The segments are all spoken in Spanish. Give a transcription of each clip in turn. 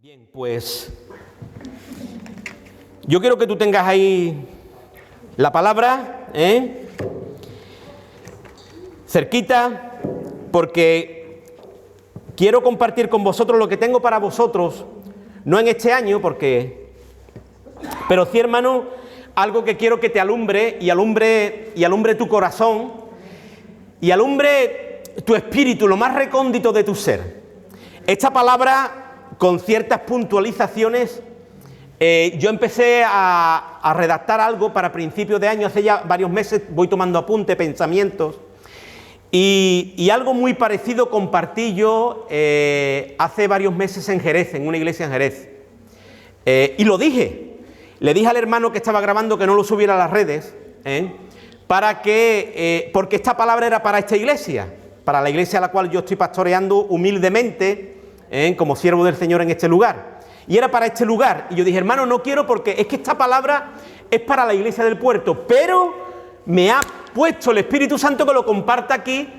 Bien, pues yo quiero que tú tengas ahí la palabra, cerquita, porque quiero compartir con vosotros lo que tengo para vosotros, no en este año, pero sí, hermano, algo que quiero que te alumbre y alumbre tu corazón y alumbre tu espíritu, lo más recóndito de tu ser. Esta palabra, con ciertas puntualizaciones, yo empecé a redactar algo para principios de año, hace ya varios meses, voy tomando apuntes, pensamientos, y algo muy parecido compartí yo hace varios meses en Jerez, en una iglesia en Jerez. Y lo dije, le dije al hermano que estaba grabando que no lo subiera a las redes, porque esta palabra era para esta iglesia, para la iglesia a la cual yo estoy pastoreando humildemente, como siervo del Señor en este lugar. Y era para este lugar. Y yo dije, hermano, no quiero porque es que esta palabra es para la iglesia del puerto, pero me ha puesto el Espíritu Santo que lo comparta aquí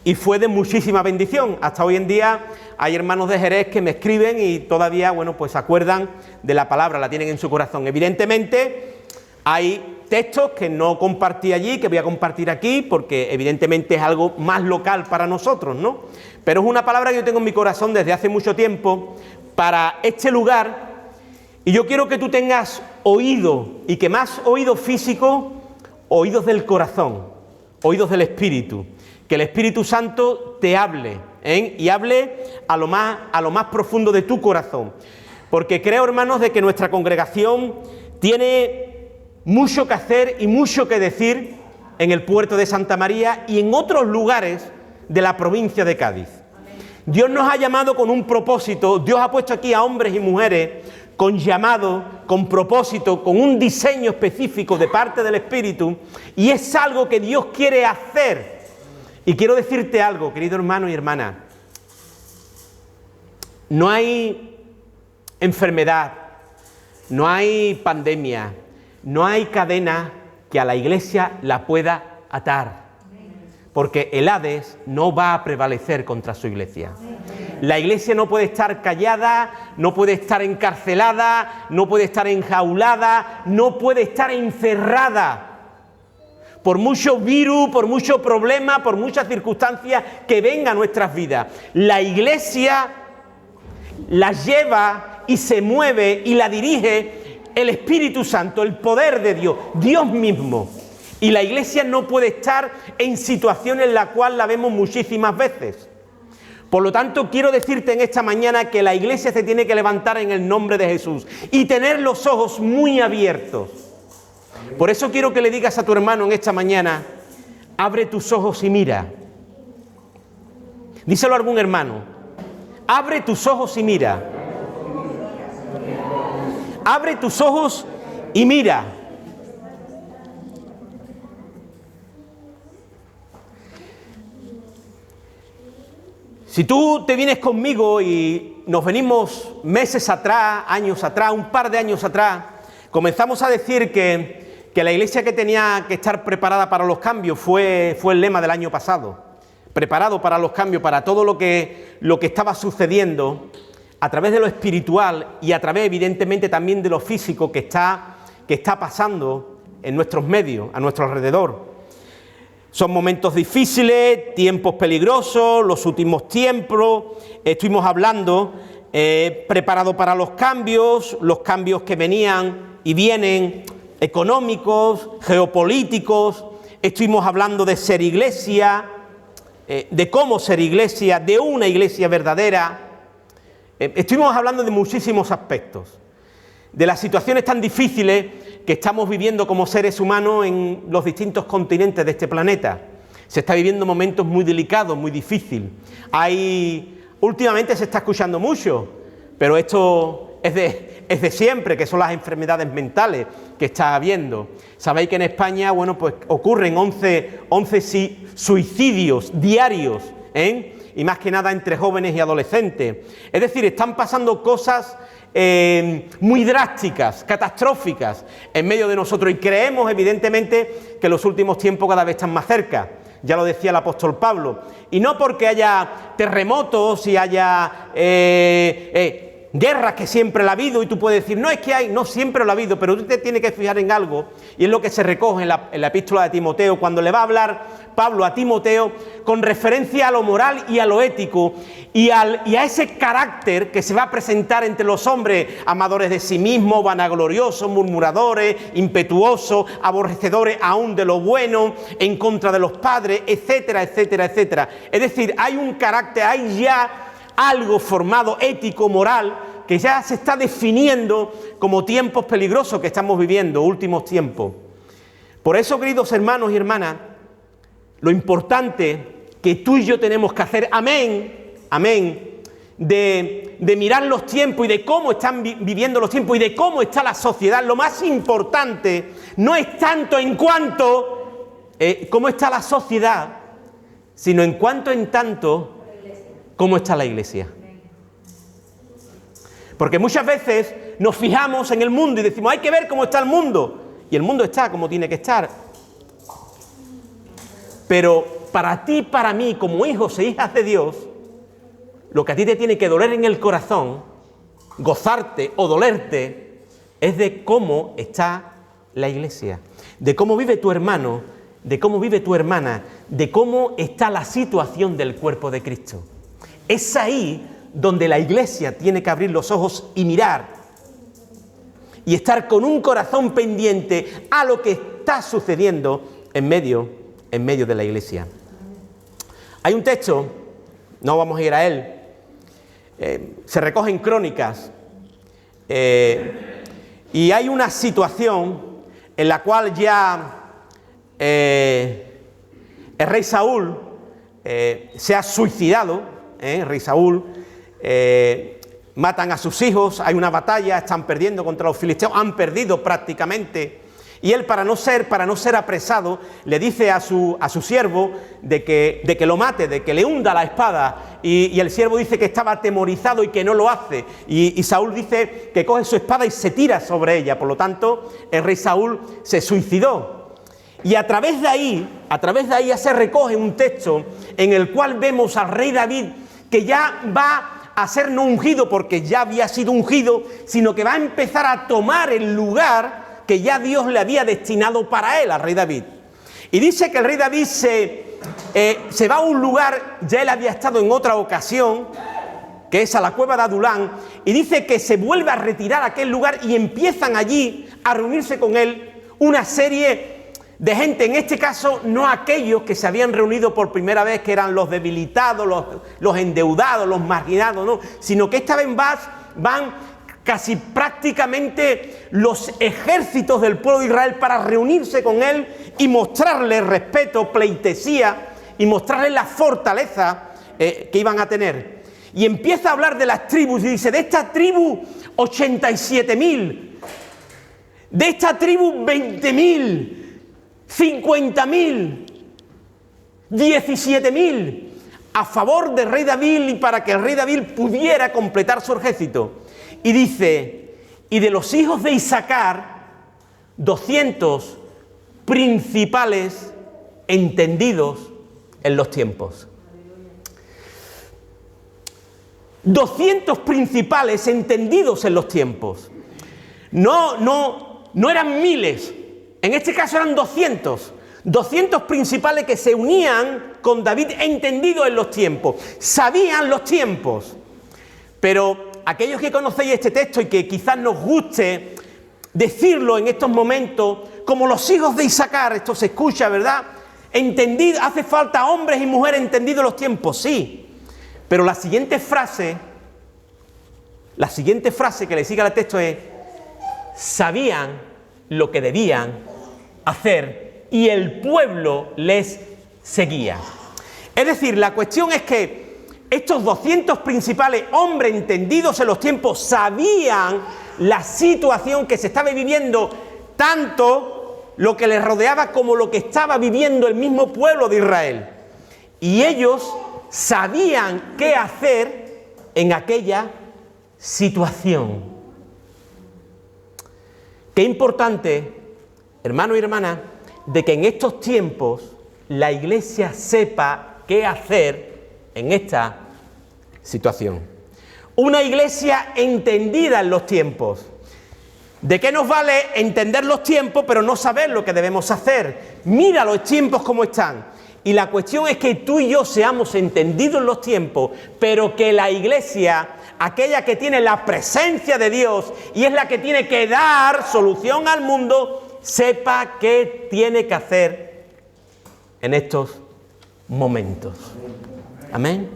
y fue de muchísima bendición. Hasta hoy en día hay hermanos de Jerez que me escriben y todavía, bueno, pues se acuerdan de la palabra, la tienen en su corazón. Evidentemente hay textos que no compartí allí, que voy a compartir aquí, porque evidentemente es algo más local para nosotros, ¿no? Pero es una palabra que yo tengo en mi corazón desde hace mucho tiempo para este lugar, y yo quiero que tú tengas oído, y que más oído físico, oídos del corazón, oídos del Espíritu, que el Espíritu Santo te hable, y hable a lo más profundo de tu corazón, porque creo, hermanos, de que nuestra congregación tiene mucho que hacer y mucho que decir en el puerto de Santa María y en otros lugares de la provincia de Cádiz. Dios nos ha llamado con un propósito, Dios ha puesto aquí a hombres y mujeres con llamado, con propósito, con un diseño específico de parte del Espíritu, y es algo que Dios quiere hacer. Y quiero decirte algo, querido hermano y hermana, no hay enfermedad, no hay pandemia, no hay cadena que a la iglesia la pueda atar, porque el Hades no va a prevalecer contra su iglesia. La iglesia no puede estar callada, no puede estar encarcelada, no puede estar enjaulada, no puede estar encerrada. Por mucho virus, por mucho problema, por muchas circunstancias que vengan a nuestras vidas, la iglesia la lleva y se mueve y la dirige el Espíritu Santo, el poder de Dios, Dios mismo. Y la iglesia no puede estar en situaciones en la cual la vemos muchísimas veces. Por lo tanto, quiero decirte en esta mañana que la iglesia se tiene que levantar en el nombre de Jesús y tener los ojos muy abiertos. Por eso quiero que le digas a tu hermano en esta mañana, abre tus ojos y mira. Díselo a algún hermano, abre tus ojos y mira. Abre tus ojos y mira. Si tú te vienes conmigo y nos venimos meses atrás, años atrás, un par de años atrás, comenzamos a decir que la iglesia que tenía que estar preparada para los cambios fue el lema del año pasado. Preparado para los cambios, para todo lo que estaba sucediendo a través de lo espiritual y a través, evidentemente, también de lo físico que está pasando en nuestros medios, a nuestro alrededor. Son momentos difíciles, tiempos peligrosos, los últimos tiempos. Estuvimos hablando, preparado para los cambios que venían y vienen, económicos, geopolíticos. Estuvimos hablando de ser iglesia, de cómo ser iglesia, de una iglesia verdadera. Estuvimos hablando de muchísimos aspectos, de las situaciones tan difíciles que estamos viviendo como seres humanos en los distintos continentes de este planeta. Se está viviendo momentos muy delicados, muy difíciles. Últimamente se está escuchando mucho, pero esto es de siempre, que son las enfermedades mentales que está habiendo. Sabéis que en España, bueno, pues ocurren 11 suicidios diarios, y más que nada entre jóvenes y adolescentes. Es decir, están pasando cosas muy drásticas, catastróficas en medio de nosotros, y creemos evidentemente que los últimos tiempos cada vez están más cerca. Ya lo decía el apóstol Pablo, y no porque haya terremotos y haya guerras que siempre la ha habido, y tú puedes decir, no, es que no siempre lo ha habido, pero tú te tienes que fijar en algo, y es lo que se recoge en la epístola de Timoteo, cuando le va a hablar Pablo a Timoteo con referencia a lo moral y a lo ético, y a ese carácter que se va a presentar entre los hombres, amadores de sí mismos, vanagloriosos, murmuradores, impetuosos, aborrecedores aún de lo bueno, en contra de los padres, etcétera, etcétera, etcétera. Es decir, hay un carácter, hay ya algo formado ético, moral, que ya se está definiendo como tiempos peligrosos que estamos viviendo, últimos tiempos. Por eso, queridos hermanos y hermanas, lo importante que tú y yo tenemos que hacer, amén, amén, de mirar los tiempos y de cómo están viviendo los tiempos y de cómo está la sociedad, lo más importante no es tanto en cuanto cómo está la sociedad, sino en cuanto en tanto cómo está la iglesia. Porque muchas veces nos fijamos en el mundo y decimos, hay que ver cómo está el mundo. Y el mundo está como tiene que estar. Pero para ti, para mí, como hijos e hijas de Dios, lo que a ti te tiene que doler en el corazón, gozarte o dolerte, es de cómo está la iglesia. De cómo vive tu hermano, de cómo vive tu hermana, de cómo está la situación del cuerpo de Cristo. Es ahí donde la iglesia tiene que abrir los ojos y mirar y estar con un corazón pendiente a lo que está sucediendo en medio de la iglesia. Hay un texto, no vamos a ir a él, se recoge en Crónicas, y hay una situación en la cual ya el rey Saúl se ha suicidado. Rey Saúl, matan a sus hijos, hay una batalla, están perdiendo contra los filisteos, han perdido prácticamente, y él para no ser apresado, le dice a su siervo de que lo mate, de que le hunda la espada, y el siervo dice que estaba atemorizado y que no lo hace, y Saúl dice que coge su espada y se tira sobre ella. Por lo tanto, el rey Saúl se suicidó. Y a través de ahí ya se recoge un texto en el cual vemos al rey David que ya va a ser no ungido porque ya había sido ungido, sino que va a empezar a tomar el lugar que ya Dios le había destinado para él, al rey David. Y dice que el rey David se va a un lugar, ya él había estado en otra ocasión, que es a la cueva de Adulán, y dice que se vuelve a retirar a aquel lugar y empiezan allí a reunirse con él una serie de gente, en este caso no aquellos que se habían reunido por primera vez, que eran los debilitados, los endeudados, los marginados, no, sino que esta vez van casi prácticamente los ejércitos del pueblo de Israel para reunirse con él y mostrarle respeto, pleitesía y mostrarle la fortaleza que iban a tener. Y empieza a hablar de las tribus y dice, de esta tribu 87.000, de esta tribu 20.000, 50.000, 17.000, a favor del rey David y para que el rey David pudiera completar su ejército. Y dice, y de los hijos de Isaacar, 200 principales entendidos en los tiempos. 200 principales entendidos en los tiempos. No eran miles. En este caso eran 200 principales que se unían con David entendidos en los tiempos, sabían los tiempos. Pero aquellos que conocéis este texto y que quizás nos guste decirlo en estos momentos, como los hijos de Isaacar, esto se escucha, ¿verdad? Entendido, hace falta hombres y mujeres entendidos en los tiempos, sí. Pero la siguiente frase que le sigue al texto es, sabían lo que debían hacer y el pueblo les seguía. Es decir, la cuestión es que estos 200 principales hombres entendidos en los tiempos sabían la situación que se estaba viviendo, tanto lo que les rodeaba como lo que estaba viviendo el mismo pueblo de Israel. Y ellos sabían qué hacer en aquella situación. Qué importante, hermano y hermana, de que en estos tiempos la iglesia sepa qué hacer en esta situación. una iglesia entendida en los tiempos. ¿De qué nos vale entender los tiempos pero no saber lo que debemos hacer? Mira los tiempos como están. Y la cuestión es que tú y yo seamos entendidos en los tiempos, pero que la iglesia, aquella que tiene la presencia de Dios y es la que tiene que dar solución al mundo, sepa qué tiene que hacer en estos momentos. Amén.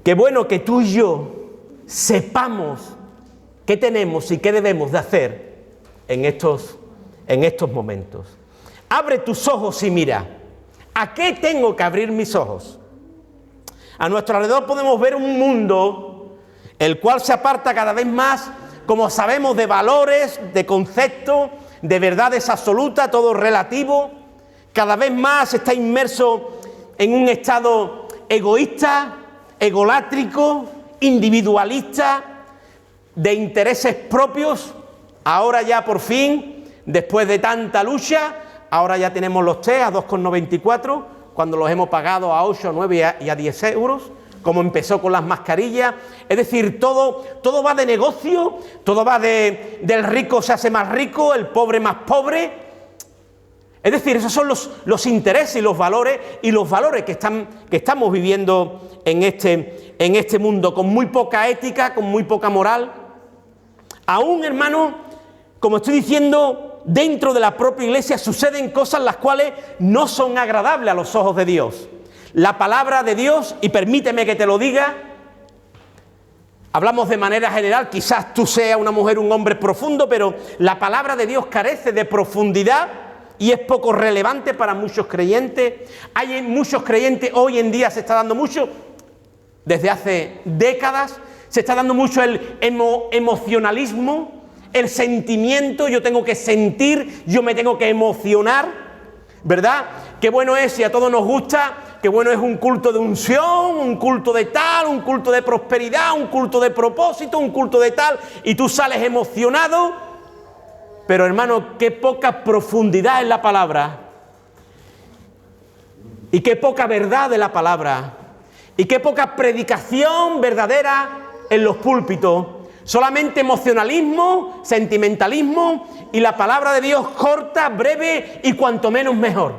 Qué bueno que tú y yo sepamos qué tenemos y qué debemos de hacer en estos momentos. Abre tus ojos y mira. ¿A qué tengo que abrir mis ojos? A nuestro alrededor podemos ver un mundo el cual se aparta cada vez más, como sabemos, de valores, de conceptos, de verdades absolutas, todo relativo. Cada vez más está inmerso en un estado egoísta, egolátrico, individualista, de intereses propios. Ahora ya por fin, después de tanta lucha, ahora ya tenemos los test a 2,94, cuando los hemos pagado a 8, 9 y a 10 euros, como empezó con las mascarillas. Es decir, todo va de negocio, todo va del rico se hace más rico, el pobre más pobre. Es decir, esos son los intereses y los valores que estamos viviendo en este mundo, con muy poca ética, con muy poca moral. Aún, hermano, como estoy diciendo, dentro de la propia iglesia suceden cosas las cuales no son agradables a los ojos de Dios. La palabra de Dios, y permíteme que te lo diga, hablamos de manera general, quizás tú seas una mujer, un hombre profundo, pero la palabra de Dios carece de profundidad y es poco relevante para muchos creyentes. Hay muchos creyentes, hoy en día se está dando mucho, desde hace décadas, se está dando mucho el emocionalismo, el sentimiento. Yo tengo que sentir, yo me tengo que emocionar, ¿verdad? Qué bueno es, si a todos nos gusta, qué bueno es un culto de unción, un culto de tal, un culto de prosperidad, un culto de propósito, un culto de tal, y tú sales emocionado. Pero hermano, qué poca profundidad en la palabra, y qué poca verdad de la palabra, y qué poca predicación verdadera en los púlpitos. Solamente emocionalismo, sentimentalismo y la palabra de Dios corta, breve y cuanto menos mejor.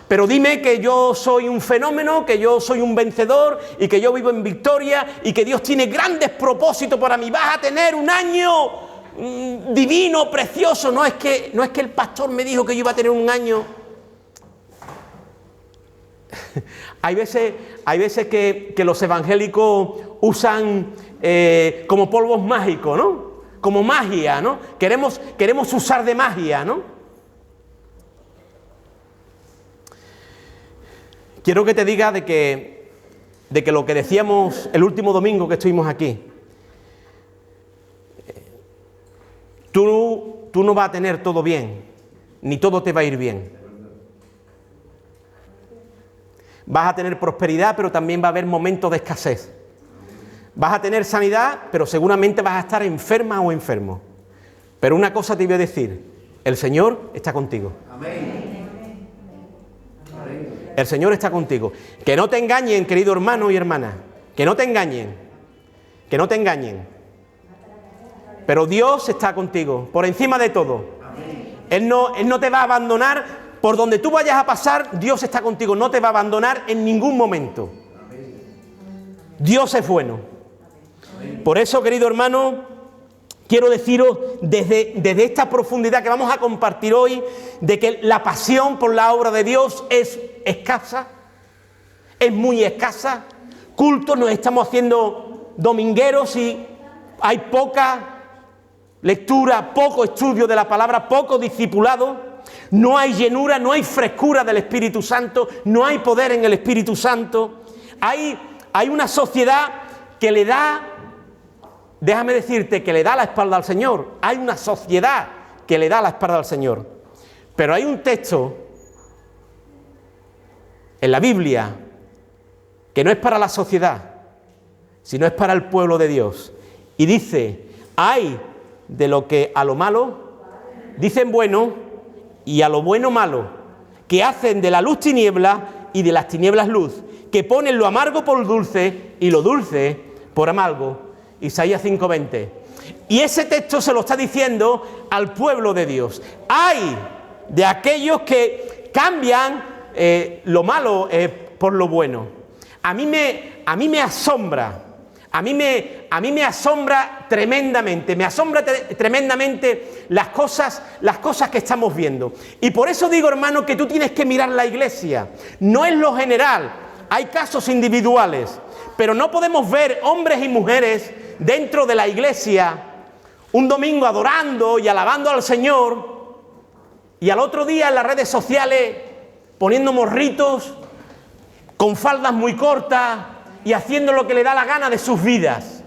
Pero dime que yo soy un fenómeno, que yo soy un vencedor y que yo vivo en victoria y que Dios tiene grandes propósitos para mí. Vas a tener un año divino, precioso. No es que el pastor me dijo que yo iba a tener un año. Hay veces que los evangélicos usan como polvos mágicos, ¿no? Como magia, ¿no? Queremos usar de magia, ¿no? Quiero que te diga de que lo que decíamos el último domingo que estuvimos aquí, tú no vas a tener todo bien, ni todo te va a ir bien. Vas a tener prosperidad, pero también va a haber momentos de escasez. Vas a tener sanidad, pero seguramente vas a estar enferma o enfermo. Pero una cosa te voy a decir, el Señor está contigo. Amén. El Señor está contigo. Que no te engañen, querido hermano y hermana. Que no te engañen. Que no te engañen. Pero Dios está contigo, por encima de todo. Él no te va a abandonar. Por donde tú vayas a pasar, Dios está contigo. No te va a abandonar en ningún momento. Dios es bueno. Por eso, querido hermano, quiero deciros desde esta profundidad que vamos a compartir hoy, de que la pasión por la obra de Dios es escasa, es muy escasa. Cultos nos estamos haciendo domingueros y hay poca lectura, poco estudio de la palabra, poco discipulado. No hay llenura, no hay frescura del Espíritu Santo, no hay poder en el Espíritu Santo. Hay una sociedad que le da, déjame decirte, que le da la espalda al Señor. Hay una sociedad que le da la espalda al Señor. Pero hay un texto en la Biblia que no es para la sociedad, sino es para el pueblo de Dios. Y dice, hay de lo que a lo malo dicen bueno y a lo bueno malo, que hacen de la luz tiniebla y de las tinieblas luz, que ponen lo amargo por dulce y lo dulce por amargo. Isaías 5:20. Y ese texto se lo está diciendo al pueblo de Dios. ¡Ay de aquellos que cambian lo malo por lo bueno! A mí me asombra. A mí me asombra tremendamente, tremendamente las cosas que estamos viendo. Y por eso digo, hermano, que tú tienes que mirar la iglesia. No es lo general, hay casos individuales, pero no podemos ver hombres y mujeres dentro de la iglesia un domingo adorando y alabando al Señor y al otro día en las redes sociales poniendo morritos con faldas muy cortas y haciendo lo que le da la gana de sus vidas.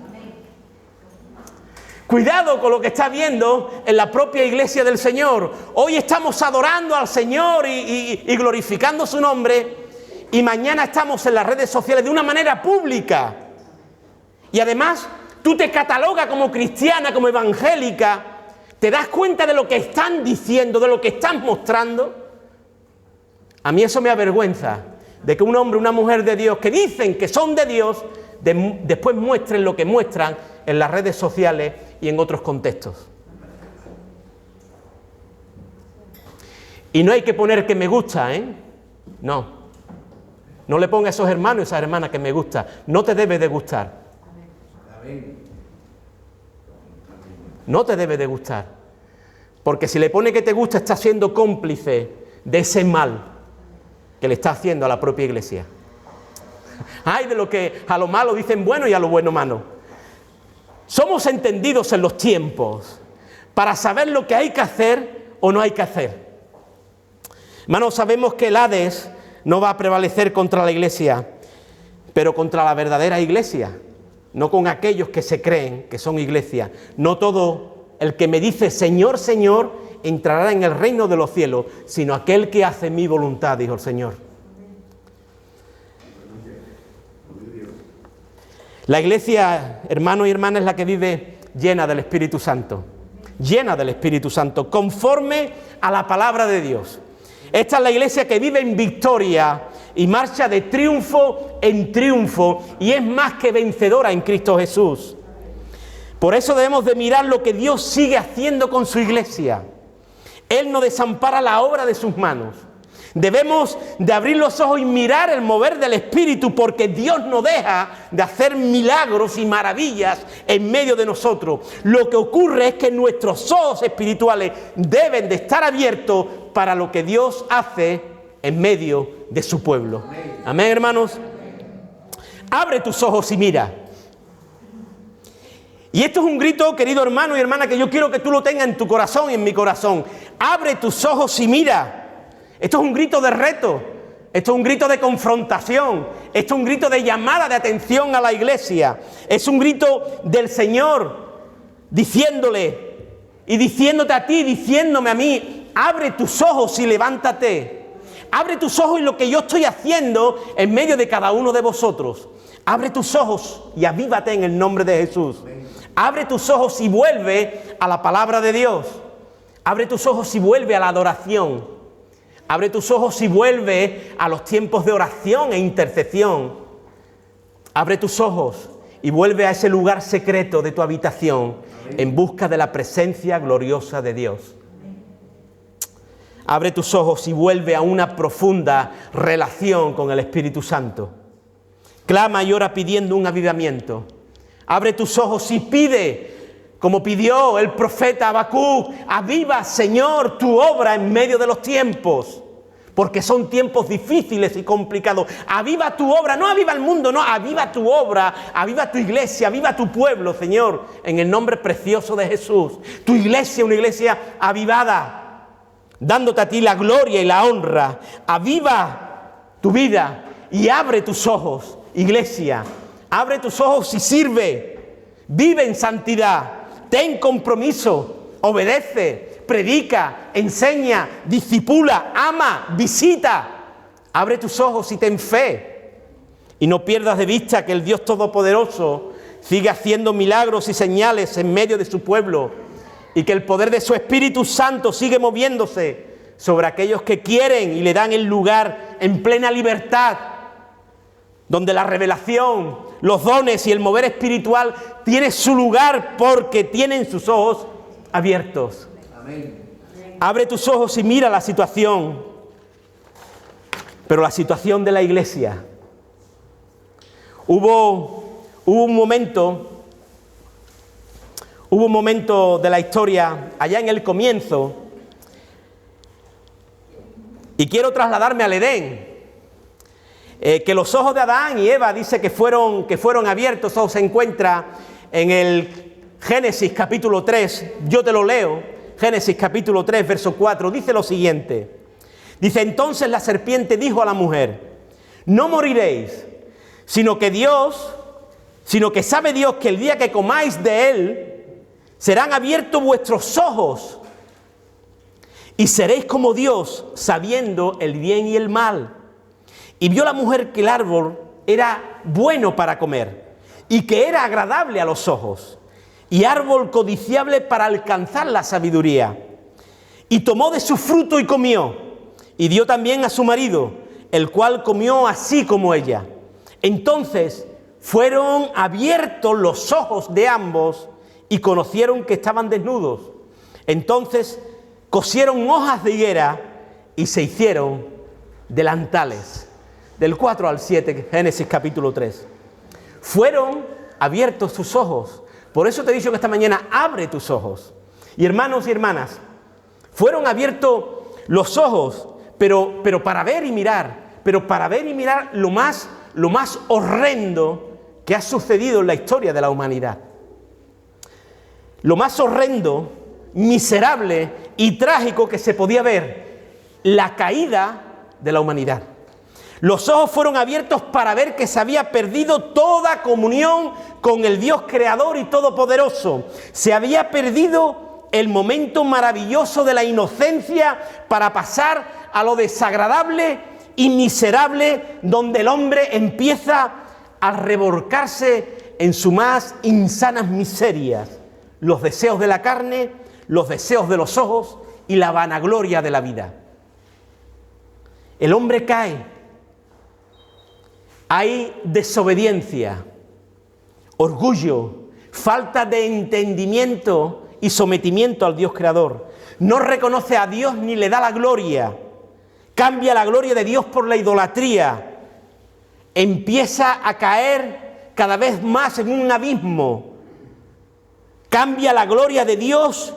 Cuidado con lo que está viendo en la propia iglesia del Señor. Hoy estamos adorando al Señor y glorificando su nombre, y mañana estamos en las redes sociales de una manera pública. Y además, tú te catalogas como cristiana, como evangélica, ¿te das cuenta de lo que están diciendo, de lo que están mostrando? A mí eso me avergüenza, de que un hombre, una mujer de Dios, que dicen que son de Dios, después muestren lo que muestran en las redes sociales y en otros contextos. Y no hay que poner que me gusta, ¿eh? No le ponga a esos hermanos y esas hermanas que me gusta. No te debe de gustar. No te debe de gustar. Porque si le pone que te gusta, está siendo cómplice de ese mal que le está haciendo a la propia iglesia. Ay de lo que a lo malo dicen bueno y a lo bueno malo. Somos entendidos en los tiempos para saber lo que hay que hacer o no hay que hacer. Hermanos, sabemos que el Hades no va a prevalecer contra la iglesia, pero contra la verdadera iglesia, no con aquellos que se creen que son iglesia. No todo el que me dice Señor, Señor, entrará en el reino de los cielos, sino aquel que hace mi voluntad, dijo el Señor. La iglesia, hermanos y hermanas, es la que vive llena del Espíritu Santo, conforme a la palabra de Dios. Esta es la iglesia que vive en victoria y marcha de triunfo en triunfo, y es más que vencedora en Cristo Jesús. Por eso debemos de mirar lo que Dios sigue haciendo con su iglesia. Él no desampara la obra de sus manos. Debemos de abrir los ojos y mirar el mover del Espíritu, porque Dios no deja de hacer milagros y maravillas en medio de nosotros. Lo que ocurre es que nuestros ojos espirituales deben de estar abiertos para lo que Dios hace en medio de su pueblo. Amén, hermanos. Abre tus ojos y mira. Y esto es un grito, querido hermano y hermana, que yo quiero que tú lo tengas en tu corazón y en mi corazón. Abre tus ojos y mira. Esto es un grito de reto, esto es un grito de confrontación, esto es un grito de llamada de atención a la iglesia. Es un grito del Señor diciéndole y diciéndote a ti, diciéndome a mí: abre tus ojos y levántate. Abre tus ojos y lo que yo estoy haciendo en medio de cada uno de vosotros. Abre tus ojos y avívate en el nombre de Jesús. Abre tus ojos y vuelve a la palabra de Dios. Abre tus ojos y vuelve a la adoración. Abre tus ojos y vuelve a los tiempos de oración e intercesión. Abre tus ojos y vuelve a ese lugar secreto de tu habitación en busca de la presencia gloriosa de Dios. Abre tus ojos y vuelve a una profunda relación con el Espíritu Santo. Clama y ora pidiendo un avivamiento. Abre tus ojos y pide, como pidió el profeta Habacuc: aviva, Señor, tu obra en medio de los tiempos, porque son tiempos difíciles y complicados. Aviva tu obra, no aviva el mundo, no, aviva tu obra, aviva tu iglesia, aviva tu pueblo, Señor, en el nombre precioso de Jesús. Tu iglesia, una iglesia avivada, dándote a ti la gloria y la honra. Aviva tu vida y abre tus ojos, iglesia. Abre tus ojos y sirve. Vive en santidad. Ten compromiso. Obedece. Predica. Enseña. Discipula. Ama. Visita. Abre tus ojos y ten fe. Y no pierdas de vista que el Dios Todopoderoso sigue haciendo milagros y señales en medio de su pueblo. Y que el poder de su Espíritu Santo sigue moviéndose sobre aquellos que quieren y le dan el lugar en plena libertad, donde la revelación, los dones y el mover espiritual tiene su lugar porque tienen sus ojos abiertos. Amén. Abre tus ojos y mira la situación. Pero la situación de la iglesia. Hubo un momento de la historia, allá en el comienzo, y quiero trasladarme al Edén, que los ojos de Adán y Eva dice que fueron abiertos. Eso se encuentra en el Génesis capítulo 3, yo te lo leo, Génesis capítulo 3, verso 4, dice lo siguiente. Dice, entonces la serpiente dijo a la mujer, no moriréis, sino que sabe Dios que el día que comáis de él, serán abiertos vuestros ojos y seréis como Dios, sabiendo el bien y el mal. Y vio la mujer que el árbol era bueno para comer y que era agradable a los ojos y árbol codiciable para alcanzar la sabiduría. Y tomó de su fruto y comió. Y dio también a su marido, el cual comió así como ella. Entonces fueron abiertos los ojos de ambos y conocieron que estaban desnudos. Entonces cosieron hojas de higuera y se hicieron delantales. Del 4 al 7, Génesis capítulo 3. Fueron abiertos sus ojos. Por eso te he dicho que esta mañana abre tus ojos. Y hermanos y hermanas, fueron abiertos los ojos, pero para ver y mirar, lo más horrendo que ha sucedido en la historia de la humanidad. Lo más horrendo, miserable y trágico que se podía ver, la caída de la humanidad. Los ojos fueron abiertos para ver que se había perdido toda comunión con el Dios creador y todopoderoso. Se había perdido el momento maravilloso de la inocencia para pasar a lo desagradable y miserable, donde el hombre empieza a revolcarse en sus más insanas miserias, los deseos de la carne, los deseos de los ojos y la vanagloria de la vida. El hombre cae, hay desobediencia, orgullo, falta de entendimiento y sometimiento al Dios creador. No reconoce a Dios ni le da la gloria. Cambia la gloria de Dios por la idolatría. Empieza a caer cada vez más en un abismo. Cambia la gloria de Dios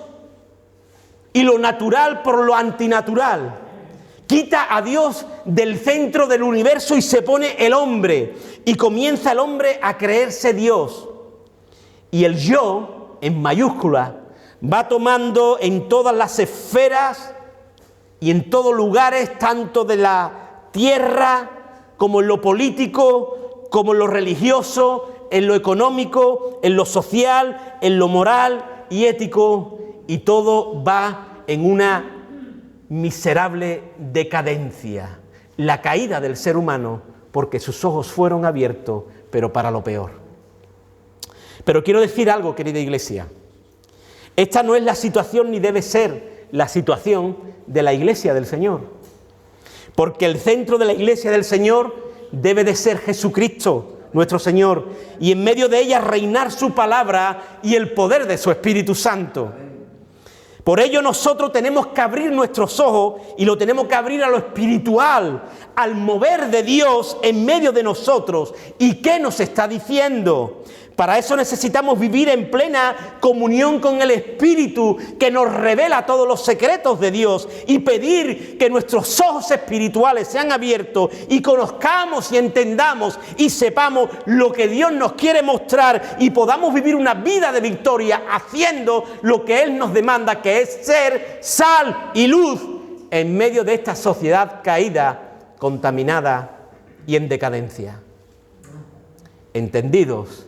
y lo natural por lo antinatural. Quita a Dios del centro del universo y se pone el hombre. Y comienza el hombre a creerse Dios. Y el yo, en mayúscula, va tomando en todas las esferas y en todos lugares, tanto de la tierra como en lo político, como en lo religioso, en lo económico, en lo social, en lo moral y ético, y todo va en una miserable decadencia. La caída del ser humano, porque sus ojos fueron abiertos, pero para lo peor. Pero quiero decir algo, querida iglesia. Esta no es la situación ni debe ser la situación de la iglesia del Señor. Porque el centro de la iglesia del Señor debe de ser Jesucristo, nuestro Señor, y en medio de ella reinar su palabra y el poder de su Espíritu Santo. Por ello nosotros tenemos que abrir nuestros ojos y lo tenemos que abrir a lo espiritual, al mover de Dios en medio de nosotros. ¿Y qué nos está diciendo? Para eso necesitamos vivir en plena comunión con el Espíritu, que nos revela todos los secretos de Dios, y pedir que nuestros ojos espirituales sean abiertos y conozcamos y entendamos y sepamos lo que Dios nos quiere mostrar y podamos vivir una vida de victoria haciendo lo que Él nos demanda, que es ser sal y luz en medio de esta sociedad caída, contaminada y en decadencia. Entendidos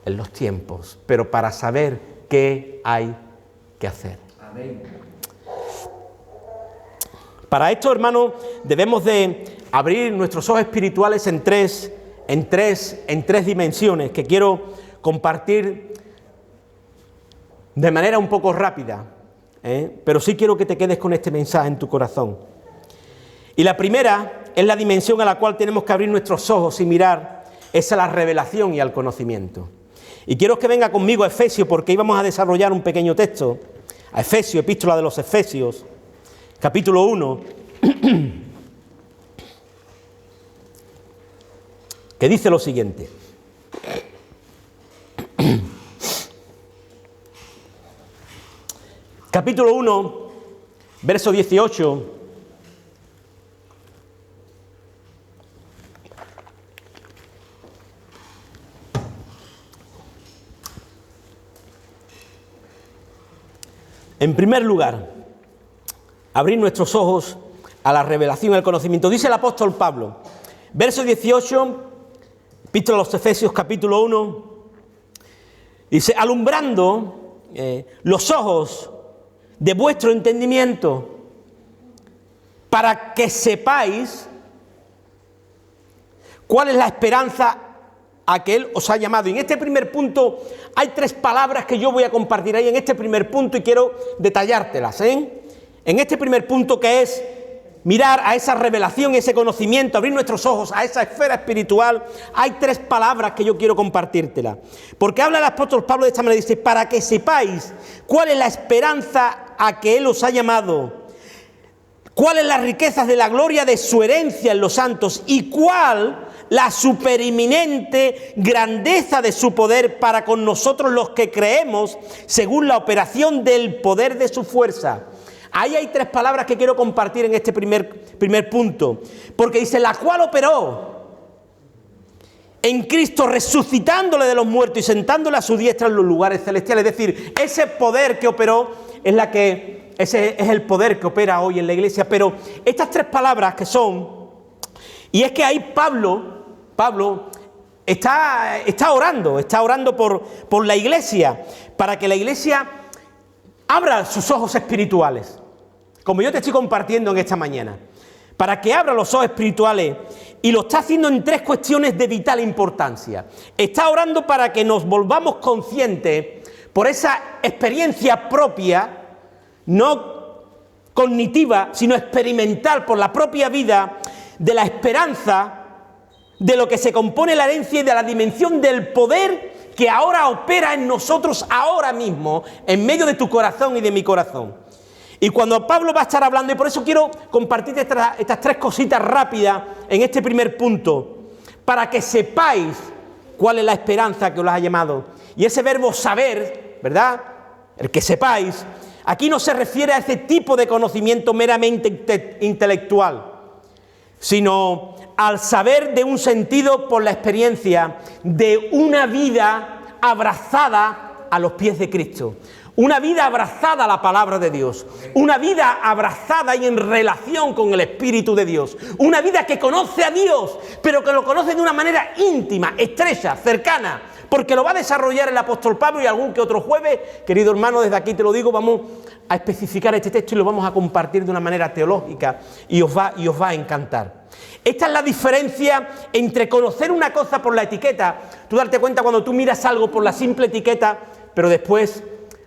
en los tiempos, pero para saber qué hay que hacer. Amén. Para esto, hermanos, debemos de abrir nuestros ojos espirituales en tres dimensiones que quiero compartir de manera un poco rápida, pero sí quiero que te quedes con este mensaje en tu corazón. Y la primera es la dimensión a la cual tenemos que abrir nuestros ojos y mirar, es a la revelación y al conocimiento. Y quiero que venga conmigo a Efesios, porque íbamos a desarrollar un pequeño texto, a Efesios, epístola de los Efesios, capítulo 1, que dice lo siguiente. Capítulo 1, verso 18. En primer lugar, abrir nuestros ojos a la revelación y al conocimiento. Dice el apóstol Pablo, verso 18, epístola a los Efesios, capítulo 1, dice, alumbrando los ojos de vuestro entendimiento, para que sepáis cuál es la esperanza a que Él os ha llamado. Y en este primer punto hay 3 palabras que yo voy a compartir ahí en este primer punto y quiero detallártelas, En este primer punto, que es mirar a esa revelación, ese conocimiento, abrir nuestros ojos a esa esfera espiritual, hay 3 palabras que yo quiero compartírtelas. Porque habla el apóstol Pablo de esta manera, dice, para que sepáis cuál es la esperanza a que Él os ha llamado, cuáles las riquezas de la gloria de su herencia en los santos y cuál la supereminente grandeza de su poder para con nosotros los que creemos según la operación del poder de su fuerza. Ahí hay 3 palabras que quiero compartir en este primer punto, porque dice, la cual operó en Cristo resucitándole de los muertos y sentándole a su diestra en los lugares celestiales. Es decir, ese poder que operó ese es el poder que opera hoy en la iglesia. Pero estas 3 palabras que son, y es que ahí Pablo está orando por la iglesia, para que la iglesia abra sus ojos espirituales, como yo te estoy compartiendo en esta mañana, para que abra los ojos espirituales, y lo está haciendo en 3 cuestiones de vital importancia. Está orando para que nos volvamos conscientes por esa experiencia propia, no cognitiva, sino experimental por la propia vida, de la esperanza, de lo que se compone la herencia y de la dimensión del poder que ahora opera en nosotros ahora mismo, en medio de tu corazón y de mi corazón. Y cuando Pablo va a estar hablando, y por eso quiero compartir estas 3 cositas rápidas en este primer punto, para que sepáis cuál es la esperanza que os ha llamado. Y ese verbo saber, ¿verdad? El que sepáis, aquí no se refiere a ese tipo de conocimiento meramente intelectual, sino al saber de un sentido por la experiencia de una vida abrazada a los pies de Cristo, una vida abrazada a la palabra de Dios, una vida abrazada y en relación con el Espíritu de Dios, una vida que conoce a Dios, pero que lo conoce de una manera íntima, estrecha, cercana, porque lo va a desarrollar el apóstol Pablo, y algún que otro jueves, querido hermano, desde aquí te lo digo, vamos a especificar este texto y lo vamos a compartir de una manera teológica y os va a encantar. Esta es la diferencia entre conocer una cosa por la etiqueta, tú darte cuenta cuando tú miras algo por la simple etiqueta, pero después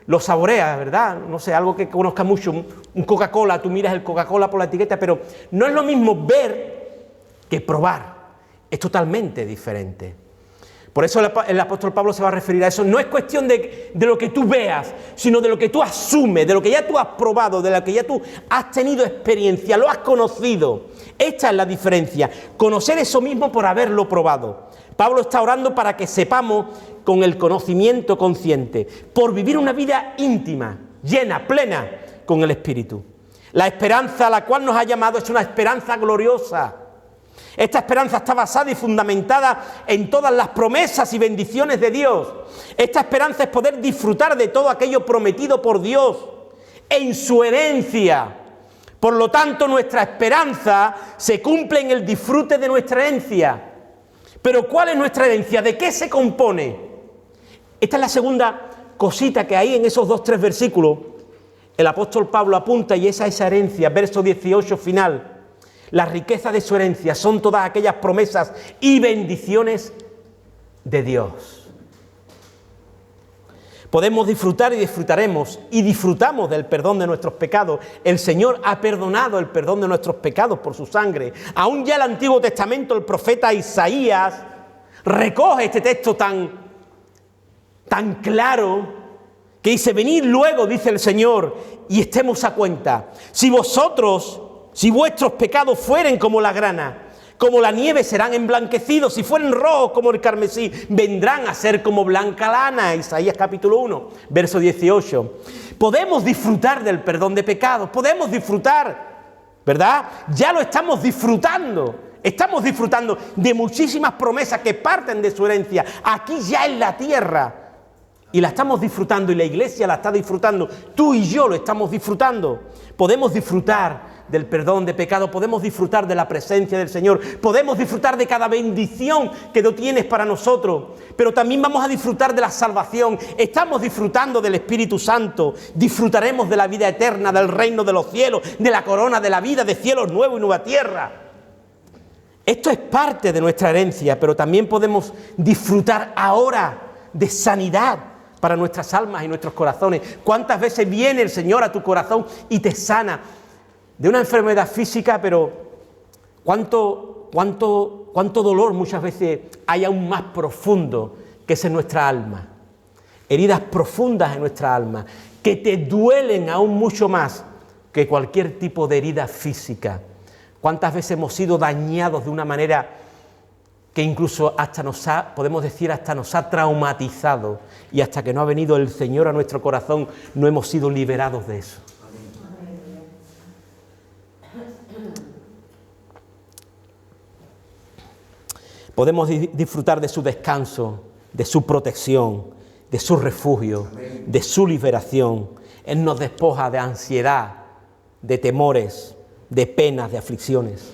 lo saboreas, ¿verdad? No sé, algo que conozca mucho, un Coca-Cola, tú miras el Coca-Cola por la etiqueta, pero no es lo mismo ver que probar, es totalmente diferente. Por eso el apóstol Pablo se va a referir a eso. No es cuestión de lo que tú veas, sino de lo que tú asumes, de lo que ya tú has probado, de lo que ya tú has tenido experiencia, lo has conocido. Esta es la diferencia, conocer eso mismo por haberlo probado. Pablo está orando para que sepamos con el conocimiento consciente, por vivir una vida íntima, llena, plena con el Espíritu. La esperanza a la cual nos ha llamado es una esperanza gloriosa. Esta esperanza está basada y fundamentada en todas las promesas y bendiciones de Dios. Esta esperanza es poder disfrutar de todo aquello prometido por Dios en su herencia. Por lo tanto, nuestra esperanza se cumple en el disfrute de nuestra herencia. Pero ¿cuál es nuestra herencia? ¿De qué se compone? Esta es la segunda cosita que hay en esos 2-3 versículos. El apóstol Pablo apunta, y esa herencia, verso 18 final. La riqueza de su herencia son todas aquellas promesas y bendiciones de Dios. Podemos disfrutar y disfrutaremos y disfrutamos del perdón de nuestros pecados. El Señor ha perdonado el perdón de nuestros pecados por su sangre. Aún ya el Antiguo Testamento, el profeta Isaías recoge este texto tan claro que dice: venid luego, dice el Señor, y estemos a cuenta. Si vuestros pecados fueren como la grana, como la nieve serán emblanquecidos, si fueren rojos como el carmesí, vendrán a ser como blanca lana. Isaías capítulo 1, verso 18. Podemos disfrutar del perdón de pecados, podemos disfrutar, ¿verdad? Ya lo estamos disfrutando. Estamos disfrutando de muchísimas promesas que parten de su herencia, aquí ya en la tierra. Y la estamos disfrutando, y la iglesia la está disfrutando. Tú y yo lo estamos disfrutando. Podemos disfrutar del perdón de pecado, podemos disfrutar de la presencia del Señor, podemos disfrutar de cada bendición que tú tienes para nosotros, pero también vamos a disfrutar de la salvación. Estamos disfrutando del Espíritu Santo, disfrutaremos de la vida eterna, del reino de los cielos, de la corona de la vida, de cielos nuevos y nueva tierra. Esto es parte de nuestra herencia, pero también podemos disfrutar ahora de sanidad para nuestras almas y nuestros corazones. ¿Cuántas veces viene el Señor a tu corazón y te sana de una enfermedad física, pero cuánto dolor muchas veces hay aún más profundo que es en nuestra alma? Heridas profundas en nuestra alma que te duelen aún mucho más que cualquier tipo de herida física. ¿Cuántas veces hemos sido dañados de una manera que incluso podemos decir, hasta nos ha traumatizado, y hasta que no ha venido el Señor a nuestro corazón no hemos sido liberados de eso? Podemos disfrutar de su descanso, de su protección, de su refugio, de su liberación. Él nos despoja de ansiedad, de temores, de penas, de aflicciones.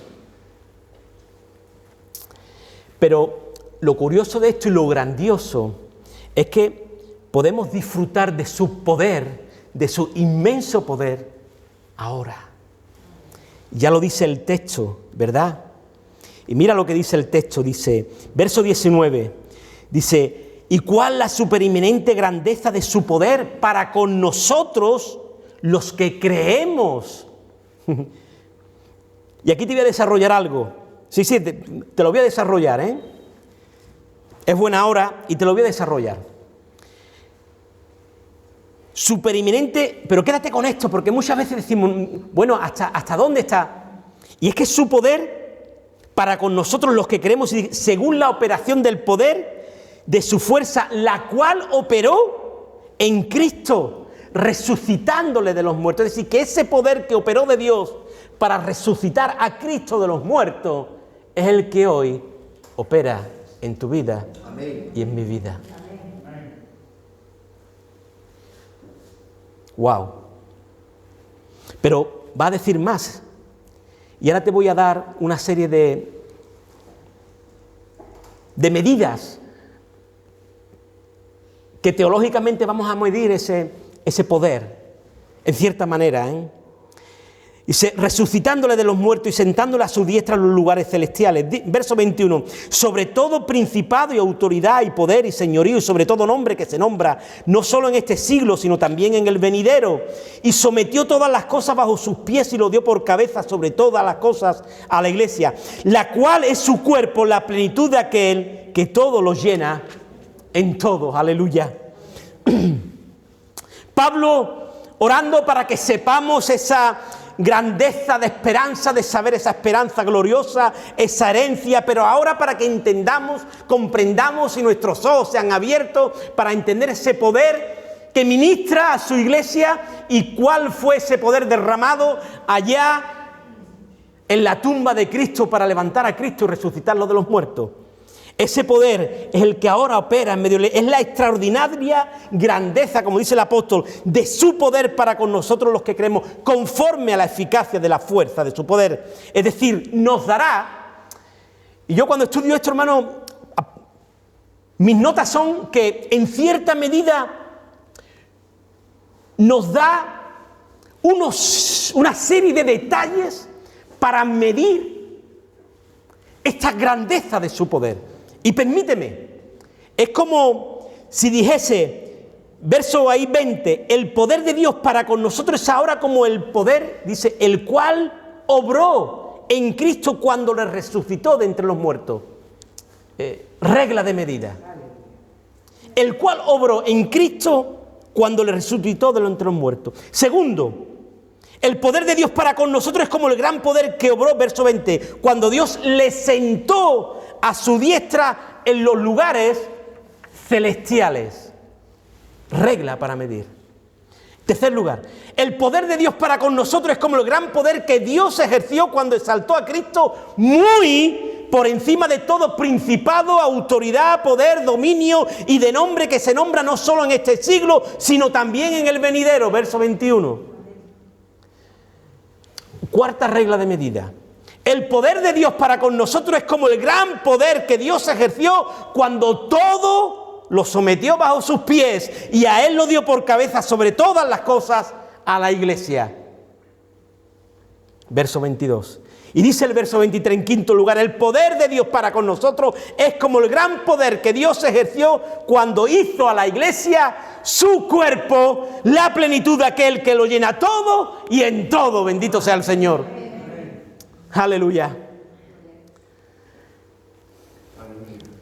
Pero lo curioso de esto y lo grandioso es que podemos disfrutar de su poder, de su inmenso poder, ahora. Ya lo dice el texto, ¿verdad? Y mira lo que dice el texto, dice, verso 19, dice: ¿y cuál la supereminente grandeza de su poder para con nosotros los que creemos? Y aquí te voy a desarrollar algo. Sí, te lo voy a desarrollar, ¿eh? Es buena hora y te lo voy a desarrollar. Superinminente, pero quédate con esto, porque muchas veces decimos, bueno, ¿hasta dónde está? Y es que su poder para con nosotros los que creemos, según la operación del poder de su fuerza, la cual operó en Cristo, resucitándole de los muertos. Es decir, que ese poder que operó de Dios para resucitar a Cristo de los muertos es el que hoy opera en tu vida. Amén. Y en mi vida. Amén. Wow. Pero va a decir más. Y ahora te voy a dar una serie de medidas que teológicamente vamos a medir ese poder, en cierta manera, ¿eh? Dice, resucitándole de los muertos y sentándole a su diestra en los lugares celestiales. Verso 21. Sobre todo principado y autoridad y poder y señorío y sobre todo nombre que se nombra, no solo en este siglo, sino también en el venidero. Y sometió todas las cosas bajo sus pies y lo dio por cabeza sobre todas las cosas a la iglesia, la cual es su cuerpo, la plenitud de aquel que todo lo llena en todo. Aleluya. Pablo orando para que sepamos esa grandeza de esperanza, de saber esa esperanza gloriosa, esa herencia, pero ahora para que entendamos, comprendamos y nuestros ojos sean abiertos para entender ese poder que ministra a su iglesia y cuál fue ese poder derramado allá en la tumba de Cristo para levantar a Cristo y resucitarlo de los muertos. Ese poder es el que ahora opera en medio de... Es la extraordinaria grandeza, como dice el apóstol, de su poder para con nosotros los que creemos, conforme a la eficacia de la fuerza de su poder. Es decir, nos dará... Y yo cuando estudio esto, hermano, mis notas son que en cierta medida nos da una serie de detalles para medir esta grandeza de su poder. Y permíteme, es como si dijese, verso ahí 20, el poder de Dios para con nosotros es ahora como el poder, dice, el cual obró en Cristo cuando le resucitó de entre los muertos. regla de medida, el cual obró en Cristo cuando le resucitó de entre los muertos. Segundo, el poder de Dios para con nosotros es como el gran poder que obró, verso 20, cuando Dios le sentó a su diestra en los lugares celestiales. Regla para medir. Tercer lugar, el poder de Dios para con nosotros es como el gran poder que Dios ejerció cuando exaltó a Cristo muy por encima de todo principado, autoridad, poder, dominio y de nombre que se nombra no solo en este siglo, sino también en el venidero, verso 21. Cuarta regla de medida. El poder de Dios para con nosotros es como el gran poder que Dios ejerció cuando todo lo sometió bajo sus pies y a Él lo dio por cabeza sobre todas las cosas a la Iglesia. Verso 22. Y dice el verso 23 en quinto lugar, el poder de Dios para con nosotros es como el gran poder que Dios ejerció cuando hizo a la Iglesia su cuerpo, la plenitud de aquel que lo llena todo y en todo. Bendito sea el Señor. Aleluya.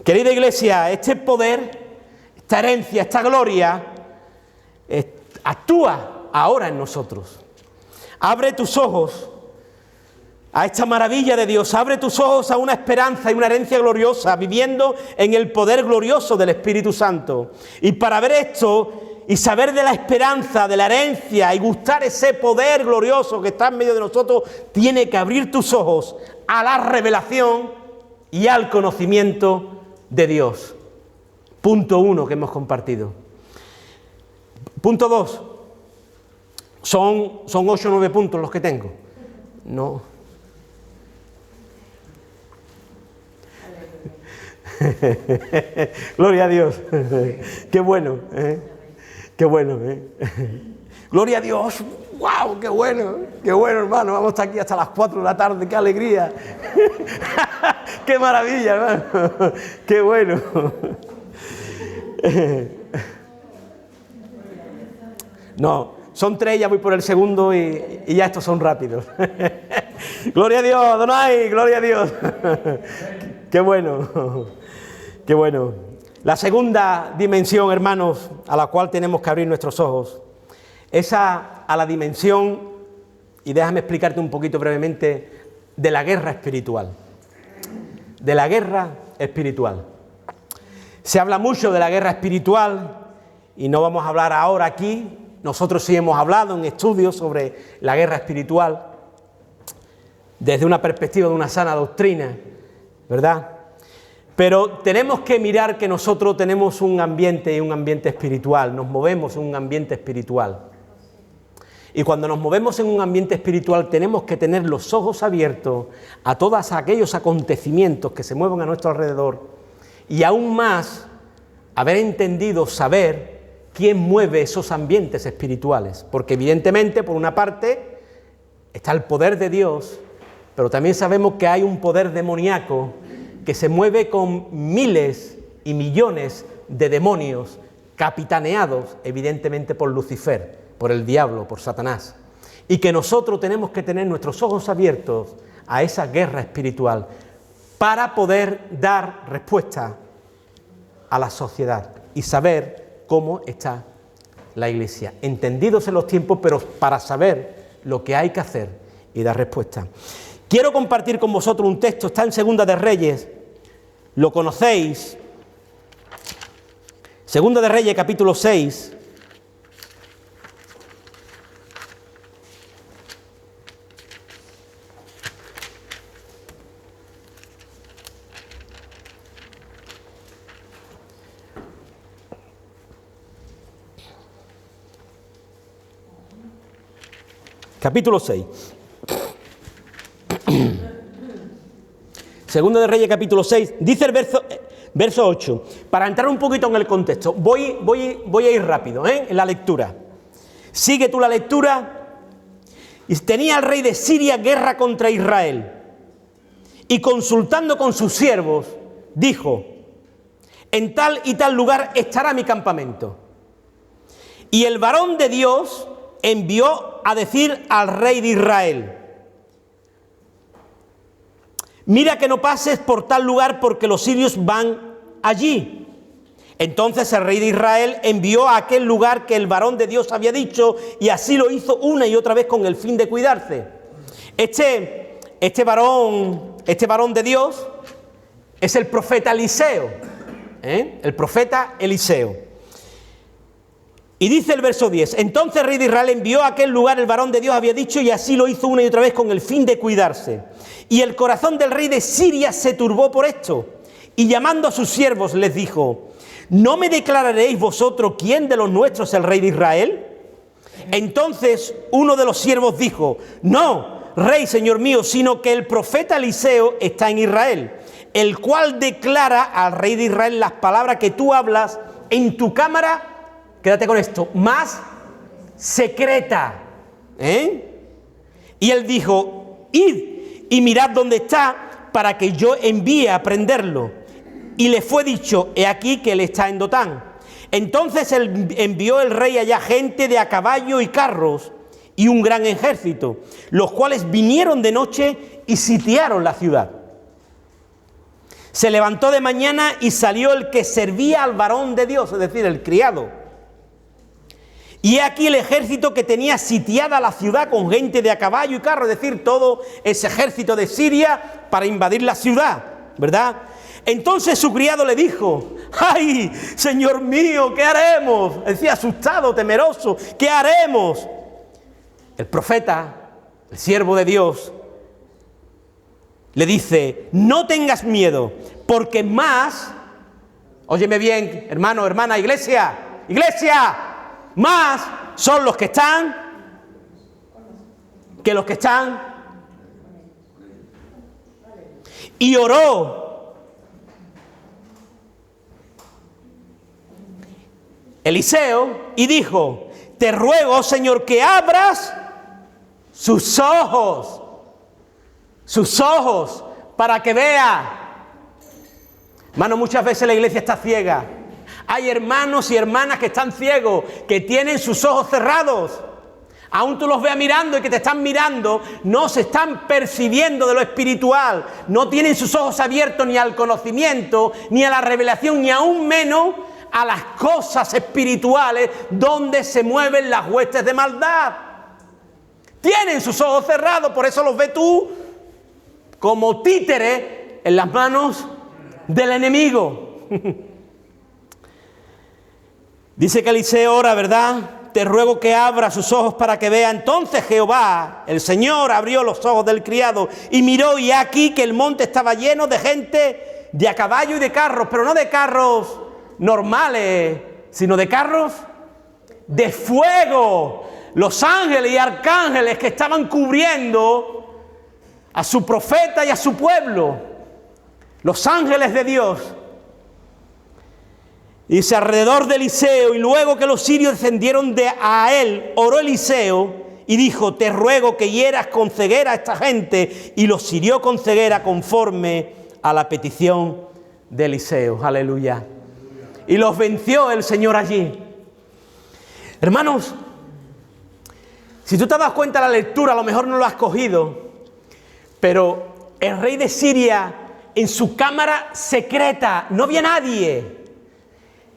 Querida Iglesia, este poder, esta herencia, esta gloria, actúa ahora en nosotros. Abre tus ojos a esta maravilla de Dios, abre tus ojos a una esperanza y una herencia gloriosa, viviendo en el poder glorioso del Espíritu Santo. Y para ver esto y saber de la esperanza, de la herencia y gustar ese poder glorioso que está en medio de nosotros, tiene que abrir tus ojos a la revelación y al conocimiento de Dios. Punto 1 que hemos compartido. Punto 2. Son 8 o 9 puntos los que tengo. No. Gloria a Dios. Qué bueno, qué bueno, Gloria a Dios. ¡Wow! ¡Qué bueno! ¡Qué bueno, hermano! Vamos a estar aquí hasta las 4 de la tarde. ¡Qué alegría! ¡Qué maravilla, hermano! ¡Qué bueno! No, son 3, ya voy por el segundo y ya estos son rápidos. ¡Gloria a Dios, Adonai! ¡Gloria a Dios! ¡Qué bueno! ¡Qué bueno! La segunda dimensión, hermanos, a la cual tenemos que abrir nuestros ojos, es a la dimensión, y déjame explicarte un poquito brevemente, de la guerra espiritual. De la guerra espiritual. Se habla mucho de la guerra espiritual y no vamos a hablar ahora aquí. Nosotros sí hemos hablado en estudios sobre la guerra espiritual desde una perspectiva de una sana doctrina, ¿verdad? Pero tenemos que mirar que nosotros tenemos un ambiente espiritual, nos movemos en un ambiente espiritual. Y cuando nos movemos en un ambiente espiritual tenemos que tener los ojos abiertos a todos aquellos acontecimientos que se mueven a nuestro alrededor y aún más haber entendido, saber quién mueve esos ambientes espirituales. Porque evidentemente, por una parte, está el poder de Dios, pero también sabemos que hay un poder demoníaco que se mueve con miles y millones de demonios capitaneados evidentemente por Lucifer, por el diablo, por Satanás, y que nosotros tenemos que tener nuestros ojos abiertos a esa guerra espiritual para poder dar respuesta a la sociedad y saber cómo está la Iglesia, entendidos en los tiempos, pero para saber lo que hay que hacer y dar respuesta. Quiero compartir con vosotros un texto, está en Segunda de Reyes, lo conocéis, Segunda de Reyes, capítulo 6. Capítulo 6. Segunda de Reyes, capítulo 6. Dice el verso 8. Para entrar un poquito en el contexto. Voy a ir rápido, en la lectura. Sigue tú la lectura. Y tenía el rey de Siria guerra contra Israel. Y consultando con sus siervos, dijo: en tal y tal lugar estará mi campamento. Y el varón de Dios envió a decir al rey de Israel: mira que no pases por tal lugar porque los sirios van allí. Entonces el rey de Israel envió a aquel lugar que el varón de Dios había dicho, y así lo hizo una y otra vez con el fin de cuidarse. Este varón de Dios es el profeta Eliseo, el profeta Eliseo. Y dice el verso 10, entonces el rey de Israel envió a aquel lugar el varón de Dios había dicho, y así lo hizo una y otra vez con el fin de cuidarse. Y el corazón del rey de Siria se turbó por esto, y llamando a sus siervos les dijo, ¿no me declararéis vosotros quién de los nuestros es el rey de Israel? Entonces uno de los siervos dijo, no, rey, señor mío, sino que el profeta Eliseo está en Israel, el cual declara al rey de Israel las palabras que tú hablas en tu cámara, quédate con esto, más secreta. Y él dijo, id y mirad dónde está, para que yo envíe a prenderlo. Y le fue dicho, he aquí que él está en Dotán. Entonces él envió el rey allá gente de a caballo y carros y un gran ejército, los cuales vinieron de noche y sitiaron la ciudad. Se levantó de mañana y salió el que servía al varón de Dios, es decir, el criado. Y he aquí el ejército que tenía sitiada la ciudad con gente de a caballo y carro, es decir, todo ese ejército de Siria para invadir la ciudad, ¿verdad? Entonces su criado le dijo, ¡ay, señor mío, qué haremos! Decía asustado, temeroso, ¿qué haremos? El profeta, el siervo de Dios, le dice, no tengas miedo, porque más, óyeme bien, hermano, hermana, iglesia, más son los que están que los que están. Y oró Eliseo y dijo, te ruego, Señor, que abras sus ojos, para que vea. Hermano, muchas veces la iglesia está ciega. Hay hermanos y hermanas que están ciegos, que tienen sus ojos cerrados. Aún tú los veas mirando y que te están mirando, no se están percibiendo de lo espiritual. No tienen sus ojos abiertos ni al conocimiento, ni a la revelación, ni aún menos a las cosas espirituales donde se mueven las huestes de maldad. Tienen sus ojos cerrados, por eso los ves tú como títeres en las manos del enemigo. Dice que Eliseo ora, ¿verdad? Te ruego que abra sus ojos para que vea. Entonces Jehová, el Señor, abrió los ojos del criado y miró, y aquí que el monte estaba lleno de gente de a caballo y de carros, pero no de carros normales, sino de carros de fuego. Los ángeles y arcángeles que estaban cubriendo a su profeta y a su pueblo. Los ángeles de Dios. Dice, alrededor de Eliseo, y luego que los sirios descendieron a él, oró Eliseo y dijo, te ruego que hieras con ceguera a esta gente, y los hirió con ceguera conforme a la petición de Eliseo. Aleluya. Y los venció el Señor allí. Hermanos, si tú te das cuenta de la lectura, a lo mejor no lo has cogido, pero el rey de Siria, en su cámara secreta, no había nadie.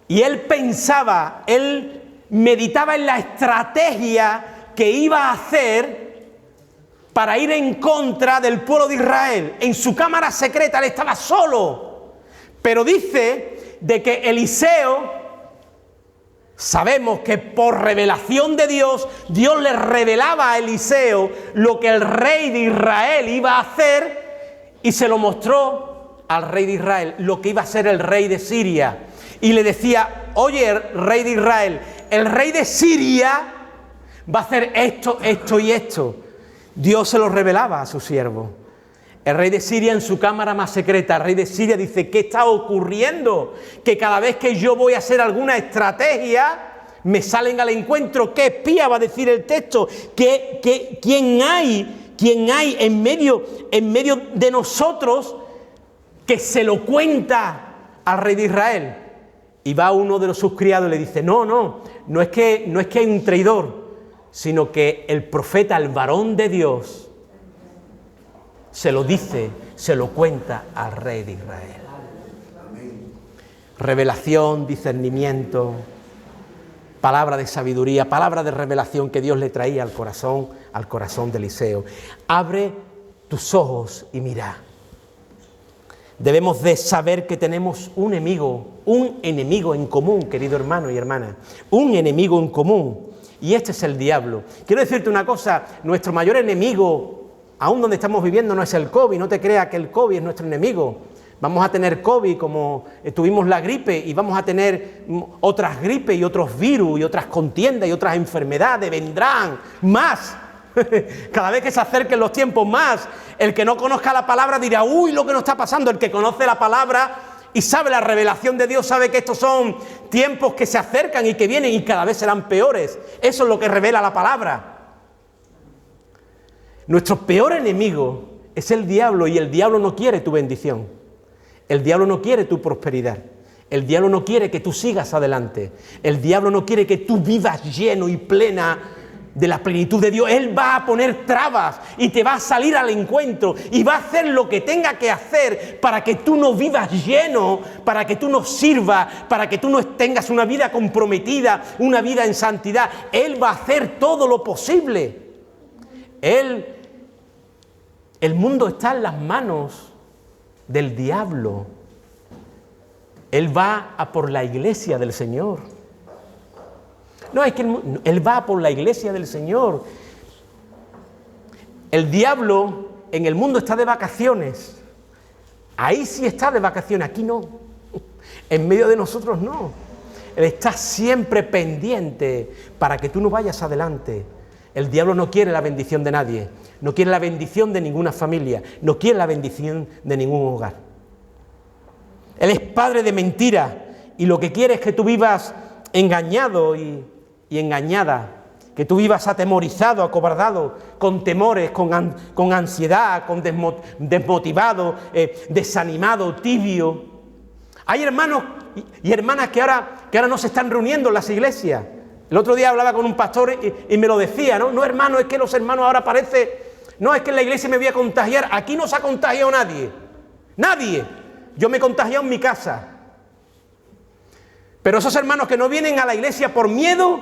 Y él pensaba, él meditaba en la estrategia que iba a hacer para ir en contra del pueblo de Israel. En su cámara secreta él estaba solo. Pero dice de que Eliseo, sabemos que por revelación de Dios, Dios le revelaba a Eliseo lo que el rey de Israel iba a hacer, y se lo mostró al rey de Israel, lo que iba a ser el rey de Siria. Y le decía, oye, rey de Israel, el rey de Siria va a hacer esto, esto y esto. Dios se lo revelaba a su siervo. El rey de Siria, en su cámara más secreta, el rey de Siria dice, ¿qué está ocurriendo? Que cada vez que yo voy a hacer alguna estrategia, me salen al encuentro. ¿Qué espía va a decir el texto? ¿Quién hay en medio de nosotros que se lo cuenta al rey de Israel? Y va uno de sus criados y le dice, no es que hay un traidor, sino que el profeta, el varón de Dios, se lo dice, se lo cuenta al rey de Israel. revelación, discernimiento, palabra de sabiduría, palabra de revelación que Dios le traía al corazón de Eliseo. Abre tus ojos y mira. Debemos de saber que tenemos un enemigo en común, querido hermano y hermana, un enemigo en común, y este es el diablo. Quiero decirte una cosa, nuestro mayor enemigo, aún donde estamos viviendo, no es el COVID, no te creas que el COVID es nuestro enemigo. Vamos a tener COVID como tuvimos la gripe y vamos a tener otras gripes y otros virus y otras contiendas y otras enfermedades, vendrán más. Cada vez que se acerquen los tiempos más, el que no conozca la palabra dirá, uy, lo que nos está pasando. El que conoce la palabra y sabe la revelación de Dios, sabe que estos son tiempos que se acercan y que vienen y cada vez serán peores. Eso es lo que revela la palabra. Nuestro peor enemigo es el diablo, y el diablo no quiere tu bendición. El diablo no quiere tu prosperidad. El diablo no quiere que tú sigas adelante. El diablo no quiere que tú vivas lleno y plena de la plenitud de Dios. Él va a poner trabas y te va a salir al encuentro y va a hacer lo que tenga que hacer para que tú no vivas lleno, para que tú no sirvas, para que tú no tengas una vida comprometida, una vida en santidad. Él va a hacer todo lo posible. El mundo está en las manos del diablo. Él va a por la iglesia del Señor. No, es que él va por la iglesia del Señor. El diablo en el mundo está de vacaciones. Ahí sí está de vacaciones, aquí no. En medio de nosotros no. Él está siempre pendiente para que tú no vayas adelante. El diablo no quiere la bendición de nadie, no quiere la bendición de ninguna familia, no quiere la bendición de ningún hogar. Él es padre de mentira y lo que quiere es que tú vivas engañado y engañada, que tú vivas atemorizado, acobardado, con temores, con ansiedad, desmotivado, desanimado, tibio. Hay hermanos y hermanas que ahora no se están reuniendo en las iglesias. El otro día hablaba con un pastor y me lo decía, ¿no? No, hermano, es que los hermanos ahora no, es que en la iglesia me voy a contagiar. Aquí no se ha contagiado nadie. Nadie. Yo me he contagiado en mi casa. Pero esos hermanos que no vienen a la iglesia por miedo,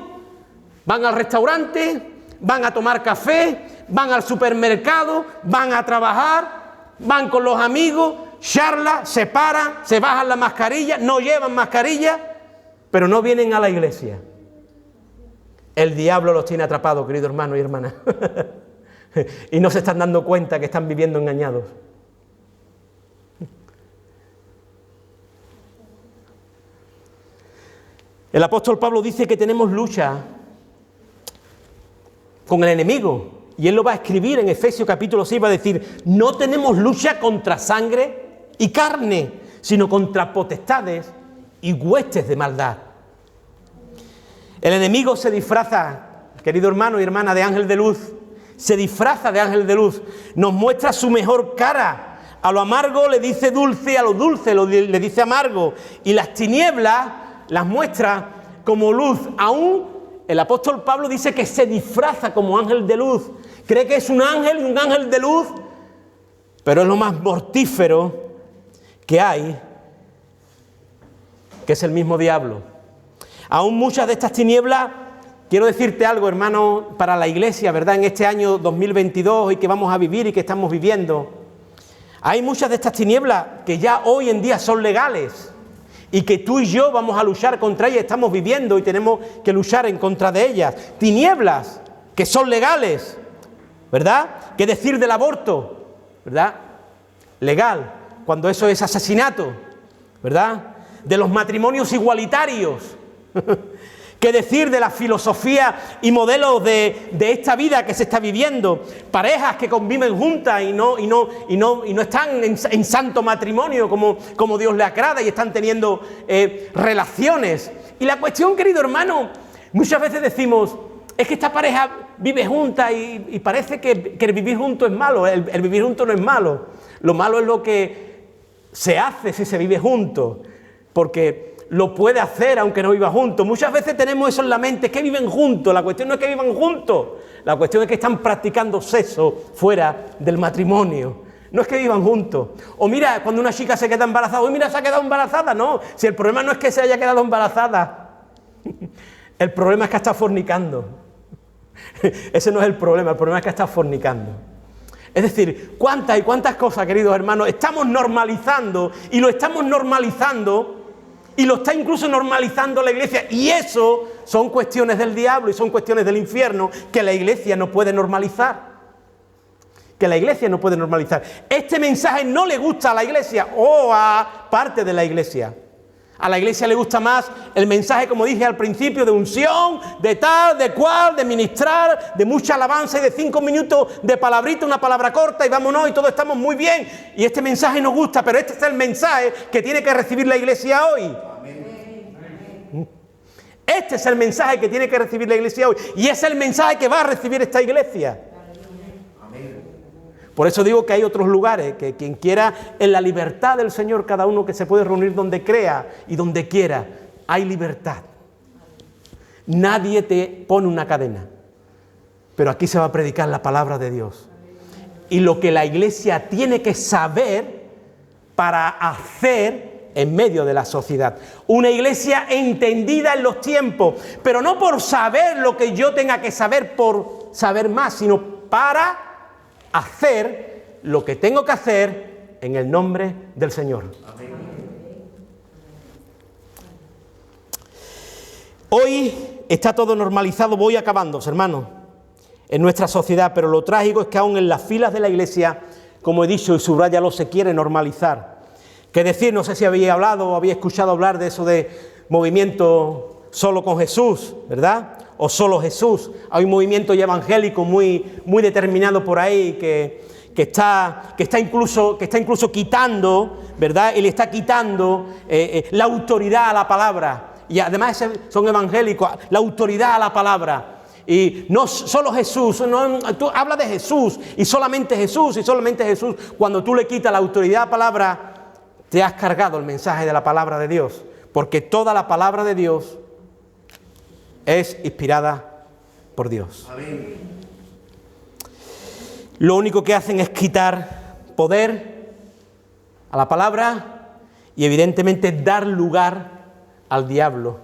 van al restaurante, van a tomar café, van al supermercado, van a trabajar, van con los amigos, charlan, se paran, se bajan la mascarilla, no llevan mascarilla, pero no vienen a la iglesia. El diablo los tiene atrapados, querido hermano y hermana. Y no se están dando cuenta que están viviendo engañados. El apóstol Pablo dice que tenemos lucha con el enemigo. Y él lo va a escribir en Efesios capítulo 6, va a decir, no tenemos lucha contra sangre y carne, sino contra potestades y huestes de maldad. El enemigo se disfraza, querido hermano y hermana, de ángel de luz. Se disfraza de ángel de luz. Nos muestra su mejor cara. A lo amargo le dice dulce, a lo dulce le dice amargo. Y las tinieblas las muestra como luz. Aún el apóstol Pablo dice que se disfraza como ángel de luz. Cree que es un ángel de luz, pero es lo más mortífero que hay, que es el mismo diablo. Aún muchas de estas tinieblas, quiero decirte algo, hermano, para la iglesia, ¿verdad? En este año 2022 y que vamos a vivir y que estamos viviendo, hay muchas de estas tinieblas que ya hoy en día son legales y que tú y yo vamos a luchar contra ellas, estamos viviendo y tenemos que luchar en contra de ellas. Tinieblas que son legales, ¿verdad? ¿Qué decir del aborto? ¿Verdad? Legal, cuando eso es asesinato, ¿verdad? De los matrimonios igualitarios. ¿Qué decir de la filosofía y modelos de esta vida que se está viviendo? Parejas que conviven juntas y no están en santo matrimonio como Dios le agrada y están teniendo relaciones. Y la cuestión, querido hermano, muchas veces decimos, es que esta pareja vive junta y parece que el vivir junto es malo. El vivir junto no es malo. Lo malo es lo que se hace si se vive junto, porque lo puede hacer aunque no viva juntos. Muchas veces tenemos eso en la mente, que viven juntos. La cuestión no es que vivan juntos, la cuestión es que están practicando sexo fuera del matrimonio. No es que vivan juntos. O mira, cuando una chica se queda embarazada, ¡uy, mira, se ha quedado embarazada! No, si el problema no es que se haya quedado embarazada. El problema es que está fornicando. Ese no es el problema es que está fornicando. Es decir, cuántas y cuántas cosas, queridos hermanos, estamos normalizando y lo estamos normalizando y lo está incluso normalizando la Iglesia. Y eso son cuestiones del diablo y son cuestiones del infierno que la Iglesia no puede normalizar. Que la Iglesia no puede normalizar. Este mensaje no le gusta a la Iglesia o a parte de la Iglesia. A la Iglesia le gusta más el mensaje, como dije al principio, de unción, de tal, de cual, de ministrar, de mucha alabanza y de 5 minutos de palabrita, una palabra corta y vámonos y todos estamos muy bien. Y este mensaje nos gusta, pero este es el mensaje que tiene que recibir la Iglesia hoy. Amén. Este es el mensaje que tiene que recibir la Iglesia hoy. Y es el mensaje que va a recibir esta Iglesia. Por eso digo que hay otros lugares, que quien quiera, en la libertad del Señor, cada uno que se puede reunir donde crea y donde quiera, hay libertad. Nadie te pone una cadena, pero aquí se va a predicar la palabra de Dios. Y lo que la Iglesia tiene que saber para hacer en medio de la sociedad. Una Iglesia entendida en los tiempos, pero no por saber lo que yo tenga que saber por saber más, sino para hacer lo que tengo que hacer en el nombre del Señor. Amén. Hoy está todo normalizado, voy acabando, hermanos, en nuestra sociedad, pero lo trágico es que aún en las filas de la Iglesia, como he dicho y subrayalo, se quiere normalizar. ¿Qué decir? No sé si habéis hablado o habéis escuchado hablar de eso de movimiento solo con Jesús, ¿verdad? O solo Jesús. Hay un movimiento evangélico muy determinado por ahí que está incluso quitando, ¿verdad? Y le está quitando la autoridad a la palabra. Y además son evangélicos, la autoridad a la palabra. Y no solo Jesús, no, tú hablas de Jesús y solamente Jesús y solamente Jesús. Cuando tú le quitas la autoridad a la palabra, te has cargado el mensaje de la palabra de Dios. Porque toda la palabra de Dios es inspirada por Dios. Amén. Lo único que hacen es quitar poder a la palabra y evidentemente dar lugar al diablo.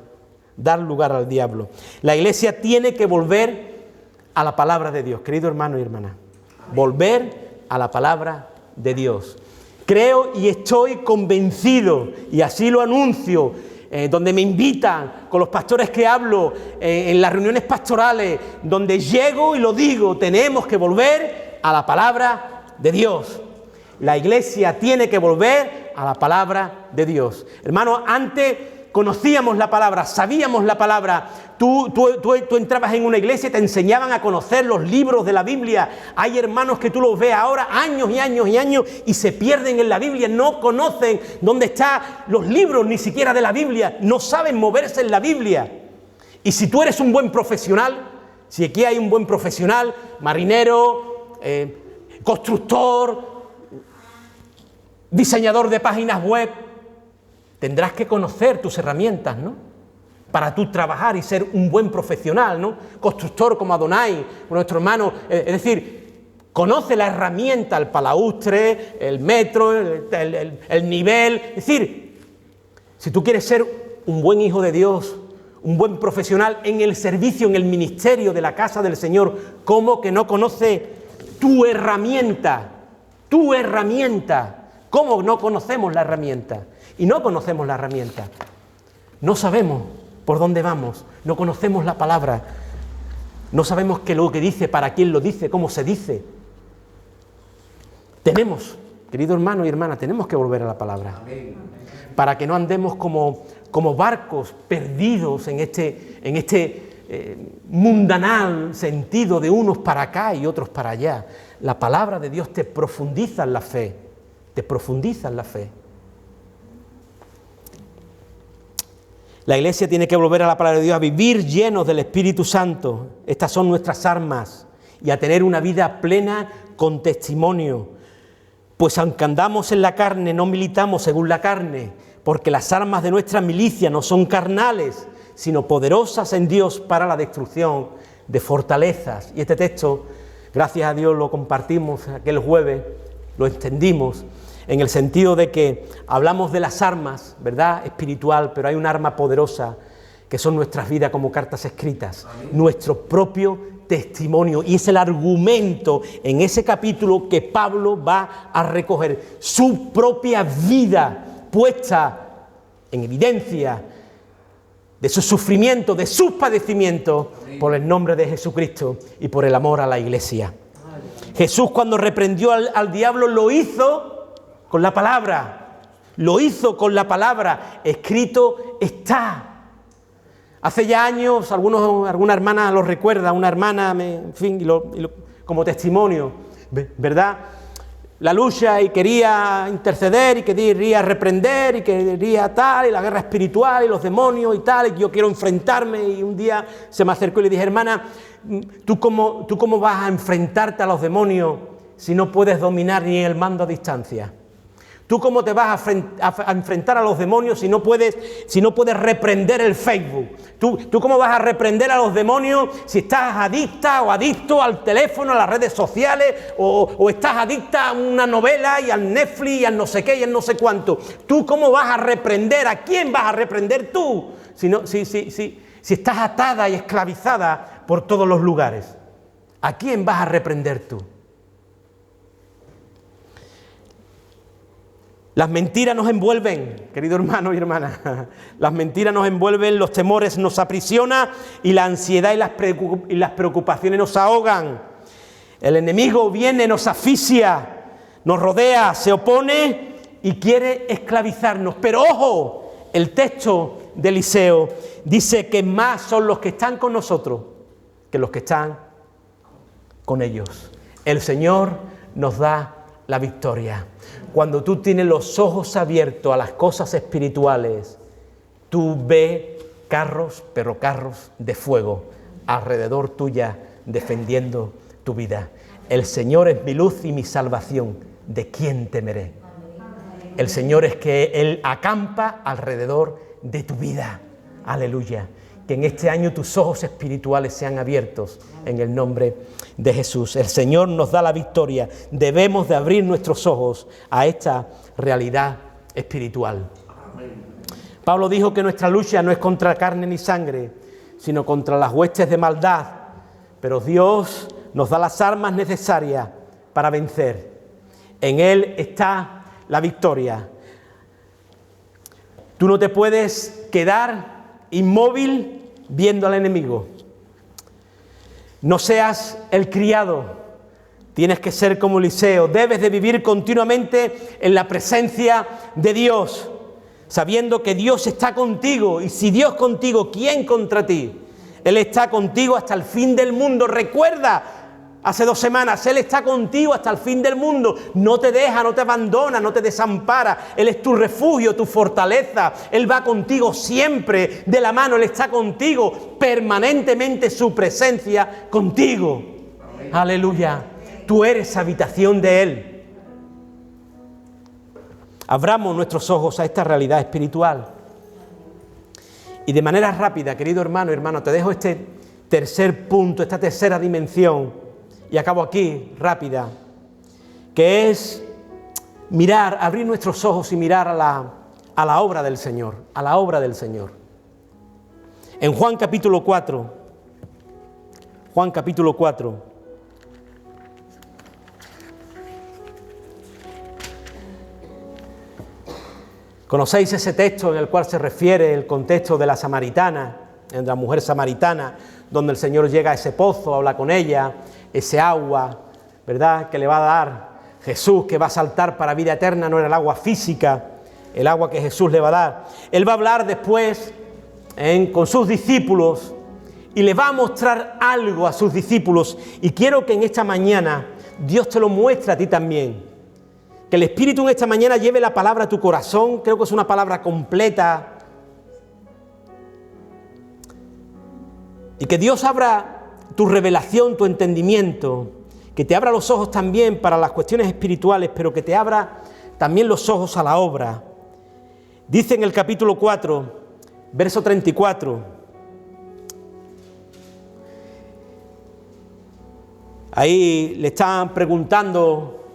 Dar lugar al diablo. La Iglesia tiene que volver a la palabra de Dios, querido hermano y hermana. Amén. Volver a la palabra de Dios. Creo y estoy convencido, y así lo anuncio, donde me invitan, con los pastores que hablo, en las reuniones pastorales, donde llego y lo digo, tenemos que volver a la palabra de Dios. La Iglesia tiene que volver a la palabra de Dios. Hermano, antes conocíamos la palabra, sabíamos la palabra. Tú entrabas en una iglesia y te enseñaban a conocer los libros de la Biblia. Hay hermanos que tú los ves ahora años y años y años y se pierden en la Biblia, no conocen dónde están los libros ni siquiera de la Biblia, no saben moverse en la Biblia. Y si tú eres un buen profesional, si aquí hay un buen profesional, marinero, constructor, diseñador de páginas web, tendrás que conocer tus herramientas, ¿no? Para tú trabajar y ser un buen profesional, ¿no? Constructor como Adonai, nuestro hermano. Es decir, conoce la herramienta, el palaustre, el metro, el nivel. Es decir, si tú quieres ser un buen hijo de Dios, un buen profesional en el servicio, en el ministerio de la casa del Señor, ¿cómo que no conoce tu herramienta? Tu herramienta. ¿Cómo no conocemos la herramienta? Y no conocemos la herramienta. No sabemos por dónde vamos. No conocemos la palabra. No sabemos qué es lo que dice, para quién lo dice, cómo se dice. Tenemos, querido hermano y hermana, tenemos que volver a la palabra. Amén. Para que no andemos como barcos perdidos en este mundanal sentido de unos para acá y otros para allá. La palabra de Dios te profundiza en la fe. Te profundiza en la fe. La Iglesia tiene que volver a la palabra de Dios, a vivir llenos del Espíritu Santo. Estas son nuestras armas. Y a tener una vida plena con testimonio. Pues aunque andamos en la carne, no militamos según la carne, porque las armas de nuestra milicia no son carnales, sino poderosas en Dios para la destrucción de fortalezas. Y este texto, gracias a Dios, lo compartimos aquel jueves lo extendimos en el sentido de que hablamos de las armas, ¿verdad?, espiritual, pero hay un arma poderosa que son nuestras vidas como cartas escritas, nuestro propio testimonio. Y es el argumento en ese capítulo que Pablo va a recoger, su propia vida puesta en evidencia de su sufrimiento, de sus padecimientos, por el nombre de Jesucristo y por el amor a la iglesia. Jesús, cuando reprendió al diablo, lo hizo con la palabra. Lo hizo con la palabra. Escrito está. Hace ya años, alguna hermana lo recuerda, una hermana, en fin, como testimonio, ¿verdad? La lucha y quería interceder y quería reprender y quería tal, y la guerra espiritual y los demonios y tal, y yo quiero enfrentarme. Y un día se me acercó y le dije, hermana, ¿tú cómo vas a enfrentarte a los demonios si no puedes dominar ni el mando a distancia? ¿Tú cómo te vas a enfrentar a los demonios si no puedes reprender el Facebook? ¿Tú cómo vas a reprender a los demonios si estás adicta o adicto al teléfono, a las redes sociales, o estás adicta a una novela y al Netflix y al no sé qué y al no sé cuánto? ¿Tú cómo vas a reprender? ¿A quién vas a reprender tú si estás atada y esclavizada por todos los lugares? ¿A quién vas a reprender tú? Las mentiras nos envuelven, querido hermano y hermana. Las mentiras nos envuelven, los temores nos aprisionan y la ansiedad y las preocupaciones nos ahogan. El enemigo viene, nos asfixia, nos rodea, se opone y quiere esclavizarnos. Pero ojo, el texto de Eliseo dice que más son los que están con nosotros que los que están con ellos. El Señor nos da la victoria. Cuando tú tienes los ojos abiertos a las cosas espirituales, tú ves carros, pero carros de fuego, alrededor tuya, defendiendo tu vida. El Señor es mi luz y mi salvación. ¿De quién temeré? El Señor es que Él acampa alrededor de tu vida. Aleluya. Que en este año tus ojos espirituales sean abiertos en el nombre de Jesús. El Señor nos da la victoria. Debemos de abrir nuestros ojos a esta realidad espiritual. Pablo dijo que nuestra lucha no es contra carne ni sangre, sino contra las huestes de maldad. Pero Dios nos da las armas necesarias para vencer. En Él está la victoria. Tú no te puedes quedar inmóvil viendo al enemigo. No seas el criado, tienes que ser como Eliseo, debes de vivir continuamente en la presencia de Dios, sabiendo que Dios está contigo, y si Dios contigo, ¿quién contra ti? Él está contigo hasta el fin del mundo. Recuerda, hace 2 semanas, Él está contigo hasta el fin del mundo. No te deja, no te abandona, no te desampara. Él es tu refugio, tu fortaleza. Él va contigo siempre de la mano. Él está contigo permanentemente, su presencia contigo. Amén. Aleluya. Tú eres habitación de Él. Abramos nuestros ojos a esta realidad espiritual. Y de manera rápida, querido hermano, te dejo este tercer punto, esta tercera dimensión. Y acabo aquí, rápida, que es mirar, abrir nuestros ojos y mirar a la obra del Señor, a la obra del Señor. En Juan capítulo 4, conocéis ese texto en el cual se refiere el contexto de la samaritana, de la mujer samaritana, donde el Señor llega a ese pozo, habla con ella, ese agua, ¿verdad?, que le va a dar Jesús, que va a saltar para vida eterna, no era el agua física, el agua que Jesús le va a dar. Él va a hablar después con sus discípulos y le va a mostrar algo a sus discípulos. Y quiero que en esta mañana Dios te lo muestre a ti también. Que el Espíritu en esta mañana lleve la palabra a tu corazón. Creo que es una palabra completa. Y que Dios abra tu revelación, tu entendimiento, que te abra los ojos también para las cuestiones espirituales, pero que te abra también los ojos a la obra. Dice en el capítulo 4, verso 34, ahí le están preguntando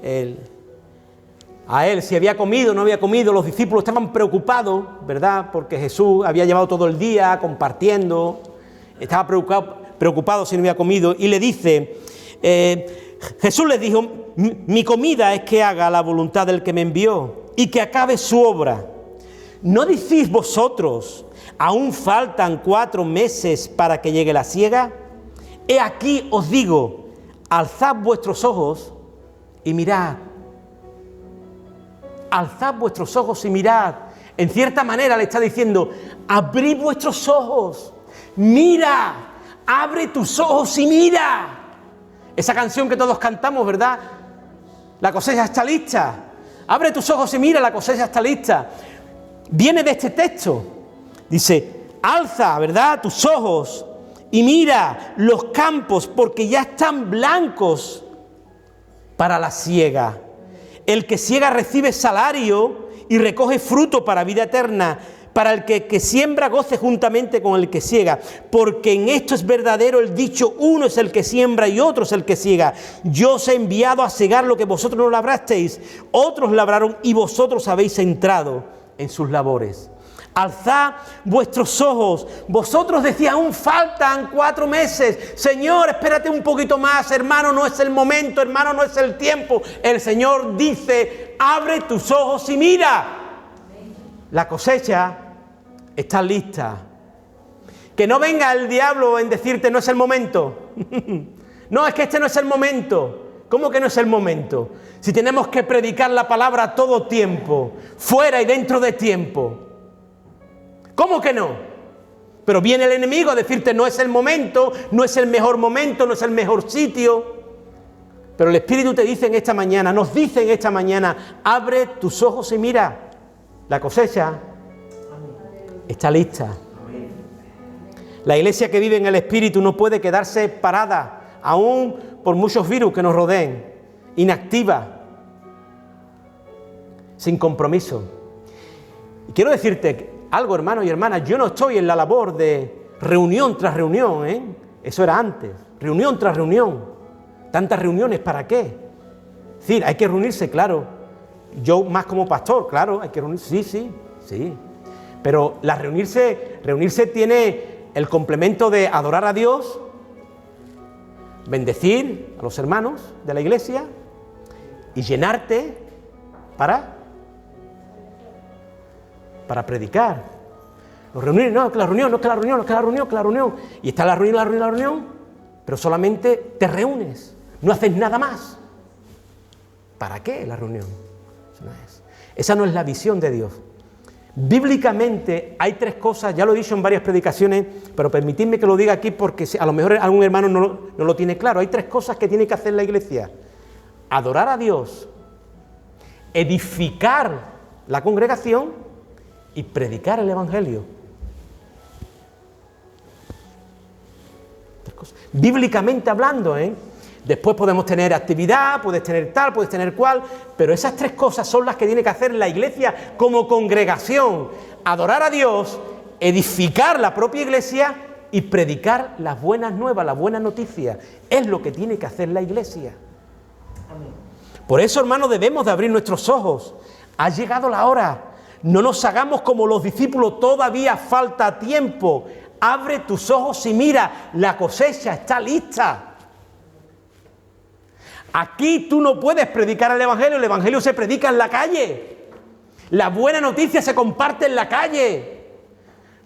a él si había comido o no había comido. Los discípulos estaban preocupados, ¿verdad? Porque Jesús había llevado todo el día compartiendo, estaba preocupado si no había comido, y le dice, Jesús les dijo, mi comida es que haga la voluntad del que me envió y que acabe su obra. ¿No decís vosotros, aún faltan 4 meses para que llegue la siega? He aquí os digo, alzad vuestros ojos y mirad. Alzad vuestros ojos y mirad. En cierta manera le está diciendo, abrid vuestros ojos, mira, abre tus ojos y mira. Esa canción que todos cantamos, ¿verdad? La cosecha está lista. Abre tus ojos y mira, la cosecha está lista. Viene de este texto. Dice, alza, ¿verdad?, tus ojos y mira los campos porque ya están blancos para la siega. El que siega recibe salario y recoge fruto para vida eterna, para el que siembra goce juntamente con el que siega, porque en esto es verdadero el dicho, uno es el que siembra y otro es el que siega. Yo os he enviado a segar lo que vosotros no labrasteis, otros labraron y vosotros habéis entrado en sus labores. Alzad vuestros ojos. Vosotros decís, aún faltan 4 meses. Señor, espérate un poquito más. Hermano, no es el momento. Hermano, no es el tiempo. El Señor dice, abre tus ojos y mira. La cosecha está lista. Que no venga el diablo en decirte, no es el momento. No, es que este no es el momento. ¿Cómo que no es el momento? Si tenemos que predicar la palabra a todo tiempo, fuera y dentro de tiempo. ¿Cómo que no? Pero viene el enemigo a decirte, no es el momento, no es el mejor momento, no es el mejor sitio. Pero el Espíritu te dice en esta mañana, nos dice en esta mañana, abre tus ojos y mira, la cosecha está lista. La iglesia que vive en el Espíritu no puede quedarse parada, aún por muchos virus que nos rodeen, inactiva, sin compromiso. Y quiero decirte algo, hermanos y hermanas, yo no estoy en la labor de reunión tras reunión, Eso era antes, reunión tras reunión. ¿Tantas reuniones para qué? Es decir, hay que reunirse, claro. Yo más como pastor, claro, hay que reunirse, sí. Pero reunirse tiene el complemento de adorar a Dios, bendecir a los hermanos de la iglesia y llenarte para predicar. Los reunir, no, que la reunión. Y está la reunión, pero solamente te reúnes, no haces nada más. ¿Para qué la reunión? Esa no es la visión de Dios. Bíblicamente hay 3 cosas, ya lo he dicho en varias predicaciones, pero permitidme que lo diga aquí porque a lo mejor algún hermano no lo tiene claro. Hay 3 cosas que tiene que hacer la iglesia: adorar a Dios, edificar la congregación y predicar el Evangelio. 3 cosas. Bíblicamente hablando, Después podemos tener actividad, puedes tener tal, puedes tener cual, pero esas 3 cosas son las que tiene que hacer la iglesia como congregación: adorar a Dios, edificar la propia iglesia y predicar las buenas nuevas, las buenas noticias. Es lo que tiene que hacer la iglesia. Por eso, hermanos, debemos de abrir nuestros ojos. Ha llegado la hora. No nos hagamos como los discípulos, todavía falta tiempo. Abre tus ojos y mira, la cosecha está lista. Aquí tú no puedes predicar el Evangelio se predica en la calle. La buena noticia se comparte en la calle,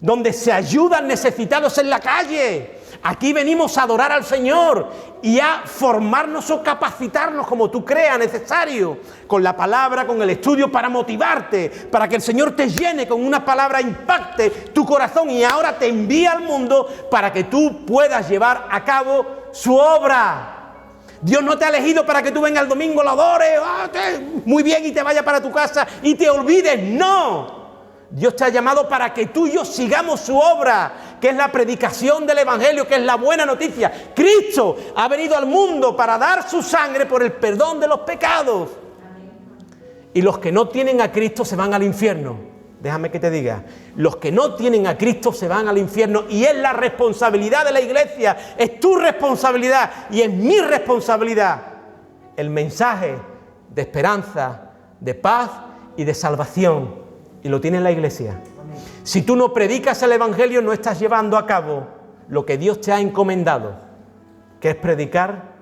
donde se ayudan necesitados en la calle. Aquí venimos a adorar al Señor y a formarnos o capacitarnos como tú creas necesario, con la palabra, con el estudio, para motivarte, para que el Señor te llene con una palabra, impacte tu corazón y ahora te envía al mundo para que tú puedas llevar a cabo su obra. Dios no te ha elegido para que tú vengas el domingo, lo adores, muy bien, y te vayas para tu casa y te olvides. No. Dios te ha llamado para que tú y yo sigamos su obra, que es la predicación del Evangelio, que es la buena noticia. Cristo ha venido al mundo para dar su sangre por el perdón de los pecados. Y los que no tienen a Cristo se van al infierno. Déjame que te diga, los que no tienen a Cristo se van al infierno y es la responsabilidad de la iglesia, es tu responsabilidad y es mi responsabilidad el mensaje de esperanza, de paz y de salvación. Y lo tiene la Iglesia. Si tú no predicas el Evangelio, no estás llevando a cabo lo que Dios te ha encomendado, que es predicar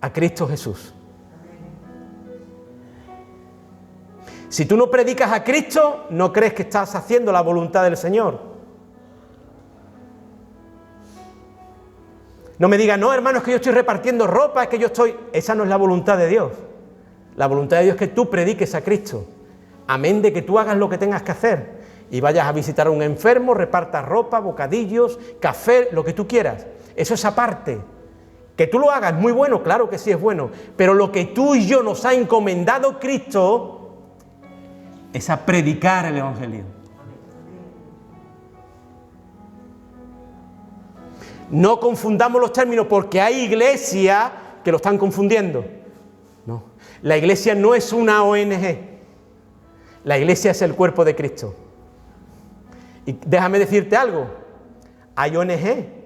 a Cristo Jesús. Si tú no predicas a Cristo, no crees que estás haciendo la voluntad del Señor. No me digas, no, hermano, es que yo estoy repartiendo ropa, es que yo estoy... Esa no es la voluntad de Dios. La voluntad de Dios es que tú prediques a Cristo. Amén de que tú hagas lo que tengas que hacer. Y vayas a visitar a un enfermo, repartas ropa, bocadillos, café, lo que tú quieras. Eso es aparte. Que tú lo hagas, muy bueno, claro que sí es bueno. Pero lo que tú y yo nos ha encomendado Cristo es a predicar el Evangelio. No confundamos los términos porque hay iglesias que lo están confundiendo. No, la iglesia no es una ONG. La iglesia es el cuerpo de Cristo. Y déjame decirte algo. Hay ONG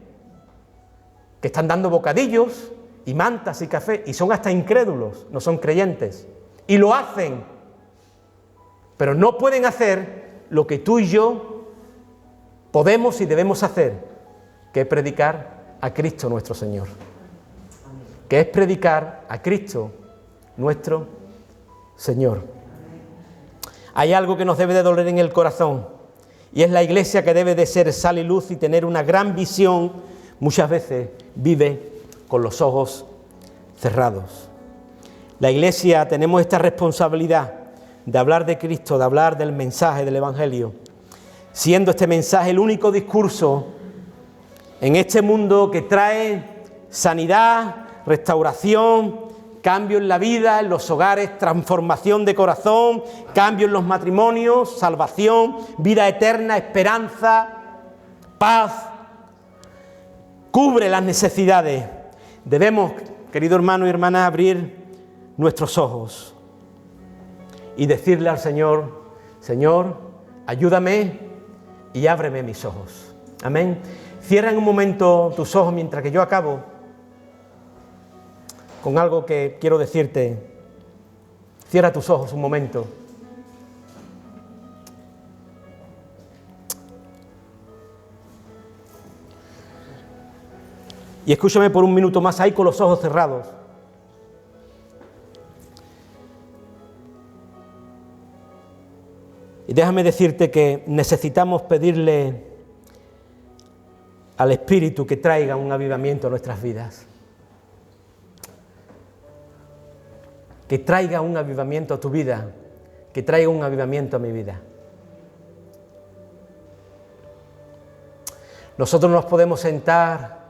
que están dando bocadillos y mantas y café y son hasta incrédulos, no son creyentes. Y lo hacen. Pero no pueden hacer lo que tú y yo podemos y debemos hacer, que es predicar a Cristo nuestro Señor. Que es predicar a Cristo nuestro Señor. Hay algo que nos debe de doler en el corazón, y es la iglesia que debe de ser sal y luz y tener una gran visión, muchas veces vive con los ojos cerrados. La iglesia tenemos esta responsabilidad de hablar de Cristo, de hablar del mensaje del Evangelio, siendo este mensaje el único discurso en este mundo que trae sanidad, restauración, cambio en la vida, en los hogares, transformación de corazón, cambio en los matrimonios, salvación, vida eterna, esperanza, paz, cubre las necesidades. Debemos, querido hermano y hermana, abrir nuestros ojos y decirle al Señor, Señor, ayúdame y ábreme mis ojos. Amén. Cierra en un momento tus ojos mientras que yo acabo con algo que quiero decirte. Cierra tus ojos un momento. Y escúchame por un minuto más ahí con los ojos cerrados. Y déjame decirte que necesitamos pedirle al Espíritu que traiga un avivamiento a nuestras vidas. Que traiga un avivamiento a tu vida, que traiga un avivamiento a mi vida. Nosotros nos podemos sentar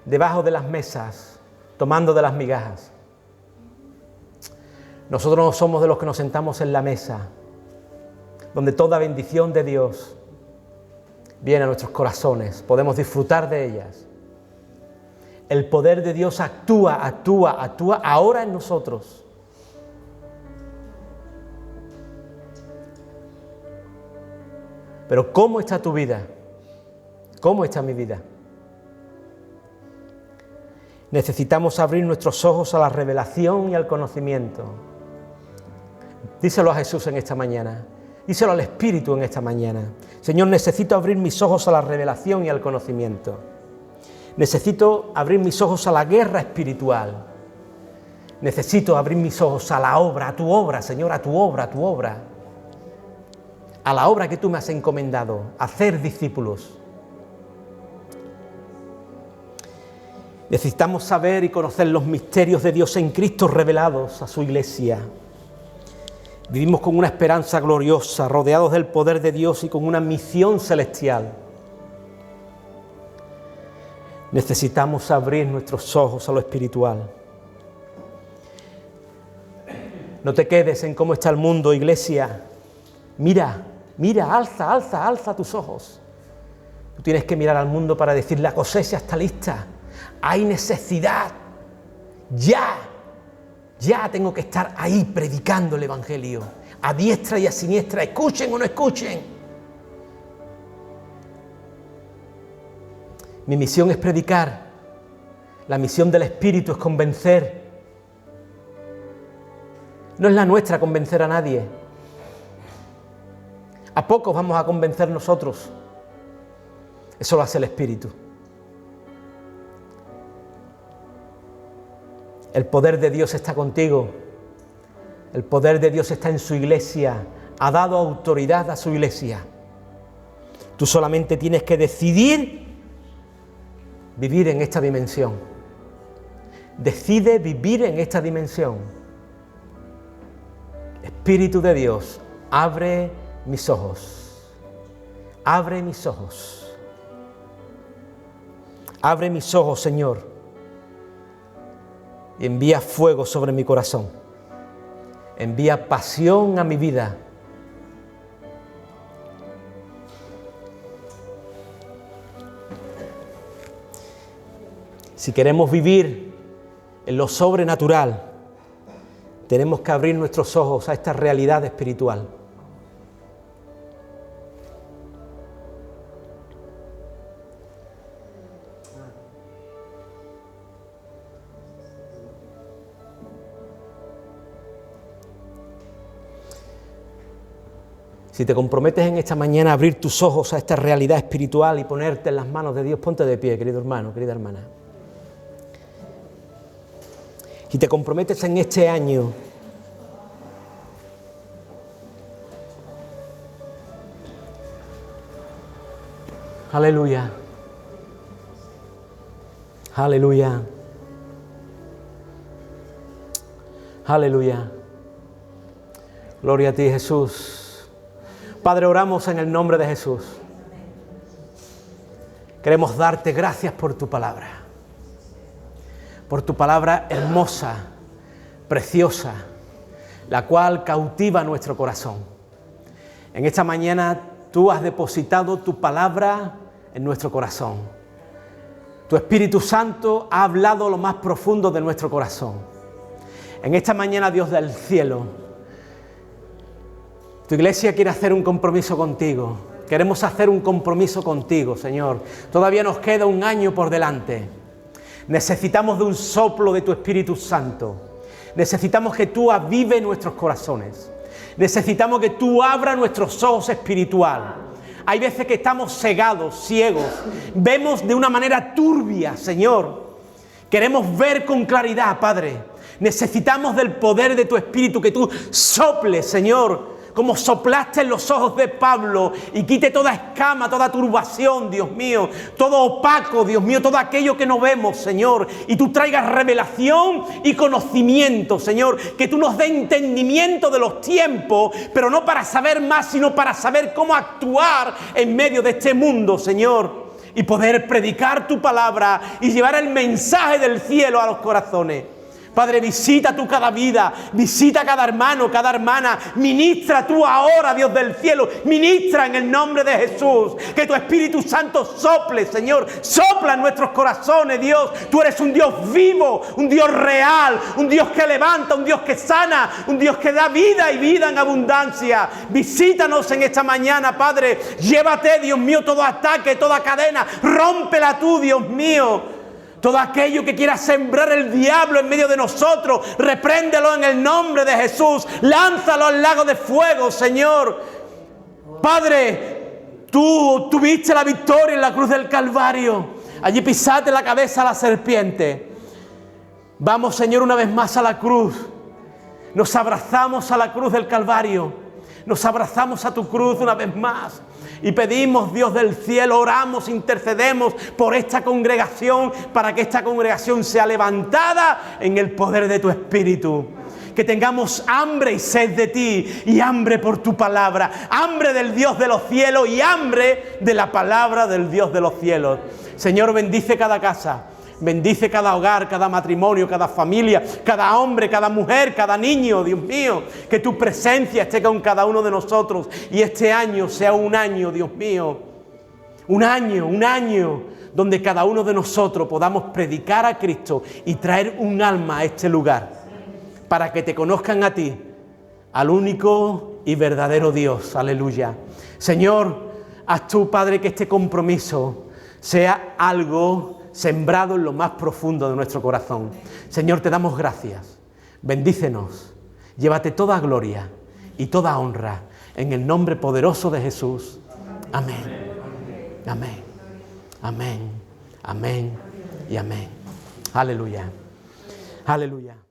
debajo de las mesas, tomando de las migajas. Nosotros no somos de los que nos sentamos en la mesa, donde toda bendición de Dios viene a nuestros corazones, podemos disfrutar de ellas. El poder de Dios actúa ahora en nosotros. Pero ¿cómo está tu vida? ¿Cómo está mi vida? Necesitamos abrir nuestros ojos a la revelación y al conocimiento. Díselo a Jesús en esta mañana. Díselo al Espíritu en esta mañana. Señor, necesito abrir mis ojos a la revelación y al conocimiento. Necesito abrir mis ojos a la guerra espiritual. Necesito abrir mis ojos a la obra, a tu obra, Señor, a tu obra, a tu obra. A la obra que tú me has encomendado, a hacer discípulos. Necesitamos saber y conocer los misterios de Dios en Cristo revelados a su iglesia. Vivimos con una esperanza gloriosa, rodeados del poder de Dios y con una misión celestial. Necesitamos abrir nuestros ojos a lo espiritual. No te quedes en cómo está el mundo, iglesia. Mira, alza tus ojos. Tú tienes que mirar al mundo para decir, la cosecha está lista. Hay necesidad. Ya tengo que estar ahí predicando el Evangelio. A diestra y a siniestra, escuchen o no escuchen. Mi misión es predicar. La misión del Espíritu es convencer. No es la nuestra convencer a nadie. A pocos vamos a convencer nosotros. Eso lo hace el Espíritu. El poder de Dios está contigo. El poder de Dios está en su iglesia. Ha dado autoridad a su iglesia. Tú solamente tienes que decidir vivir en esta dimensión. Decide vivir en esta dimensión. Espíritu de Dios, abre mis ojos. Abre mis ojos. Abre mis ojos, Señor. Y envía fuego sobre mi corazón. Envía pasión a mi vida. Si queremos vivir en lo sobrenatural, tenemos que abrir nuestros ojos a esta realidad espiritual. Si te comprometes en esta mañana a abrir tus ojos a esta realidad espiritual y ponerte en las manos de Dios, ponte de pie, querido hermano, querida hermana. Si te comprometes en este año aleluya, aleluya, aleluya, gloria a ti, Jesús. Padre, oramos en el nombre de Jesús. Queremos darte gracias por tu palabra hermosa, preciosa, la cual cautiva nuestro corazón. En esta mañana tú has depositado tu palabra en nuestro corazón. Tu Espíritu Santo ha hablado lo más profundo de nuestro corazón. En esta mañana, Dios del cielo, tu iglesia quiere hacer un compromiso contigo. Queremos hacer un compromiso contigo, Señor. Todavía nos queda un año por delante. Necesitamos de un soplo de tu Espíritu Santo. Necesitamos que tú avives nuestros corazones. Necesitamos que tú abras nuestros ojos espirituales. Hay veces que estamos cegados, ciegos. Vemos de una manera turbia, Señor. Queremos ver con claridad, Padre. Necesitamos del poder de tu Espíritu, que tú soples, Señor, como soplaste en los ojos de Pablo, y quite toda escama, toda turbación, Dios mío, todo opaco, Dios mío, todo aquello que no vemos, Señor, y tú traigas revelación y conocimiento, Señor, que tú nos des entendimiento de los tiempos, pero no para saber más, sino para saber cómo actuar en medio de este mundo, Señor, y poder predicar tu palabra y llevar el mensaje del cielo a los corazones. Padre, visita tú cada vida, visita cada hermano, cada hermana, ministra tú ahora, Dios del cielo, ministra en el nombre de Jesús, que tu Espíritu Santo sople, Señor, sopla en nuestros corazones, Dios. Tú eres un Dios vivo, un Dios real, un Dios que levanta, un Dios que sana, un Dios que da vida y vida en abundancia. Visítanos en esta mañana, Padre, llévate, Dios mío, todo ataque, toda cadena, rómpela tú, Dios mío. Todo aquello que quiera sembrar el diablo en medio de nosotros, repréndelo en el nombre de Jesús. Lánzalo al lago de fuego, Señor. Padre, tú tuviste la victoria en la cruz del Calvario. Allí pisaste la cabeza a la serpiente. Vamos, Señor, una vez más a la cruz. Nos abrazamos a la cruz del Calvario. Nos abrazamos a tu cruz una vez más. Y pedimos, Dios del cielo, oramos, intercedemos por esta congregación, para que esta congregación sea levantada en el poder de tu Espíritu. Que tengamos hambre y sed de ti, y hambre por tu palabra, hambre del Dios de los cielos y hambre de la palabra del Dios de los cielos. Señor, bendice cada casa. Bendice cada hogar, cada matrimonio, cada familia, cada hombre, cada mujer, cada niño, Dios mío. Que tu presencia esté con cada uno de nosotros. Y este año sea un año, Dios mío. Un año donde cada uno de nosotros podamos predicar a Cristo y traer un alma a este lugar. Para que te conozcan a ti, al único y verdadero Dios. Aleluya. Señor, haz tú, Padre, que este compromiso sea algo sembrado en lo más profundo de nuestro corazón. Señor, te damos gracias. Bendícenos. Llévate toda gloria y toda honra en el nombre poderoso de Jesús. Amén. Amén. Amén. Amén. Y amén. Aleluya. Aleluya.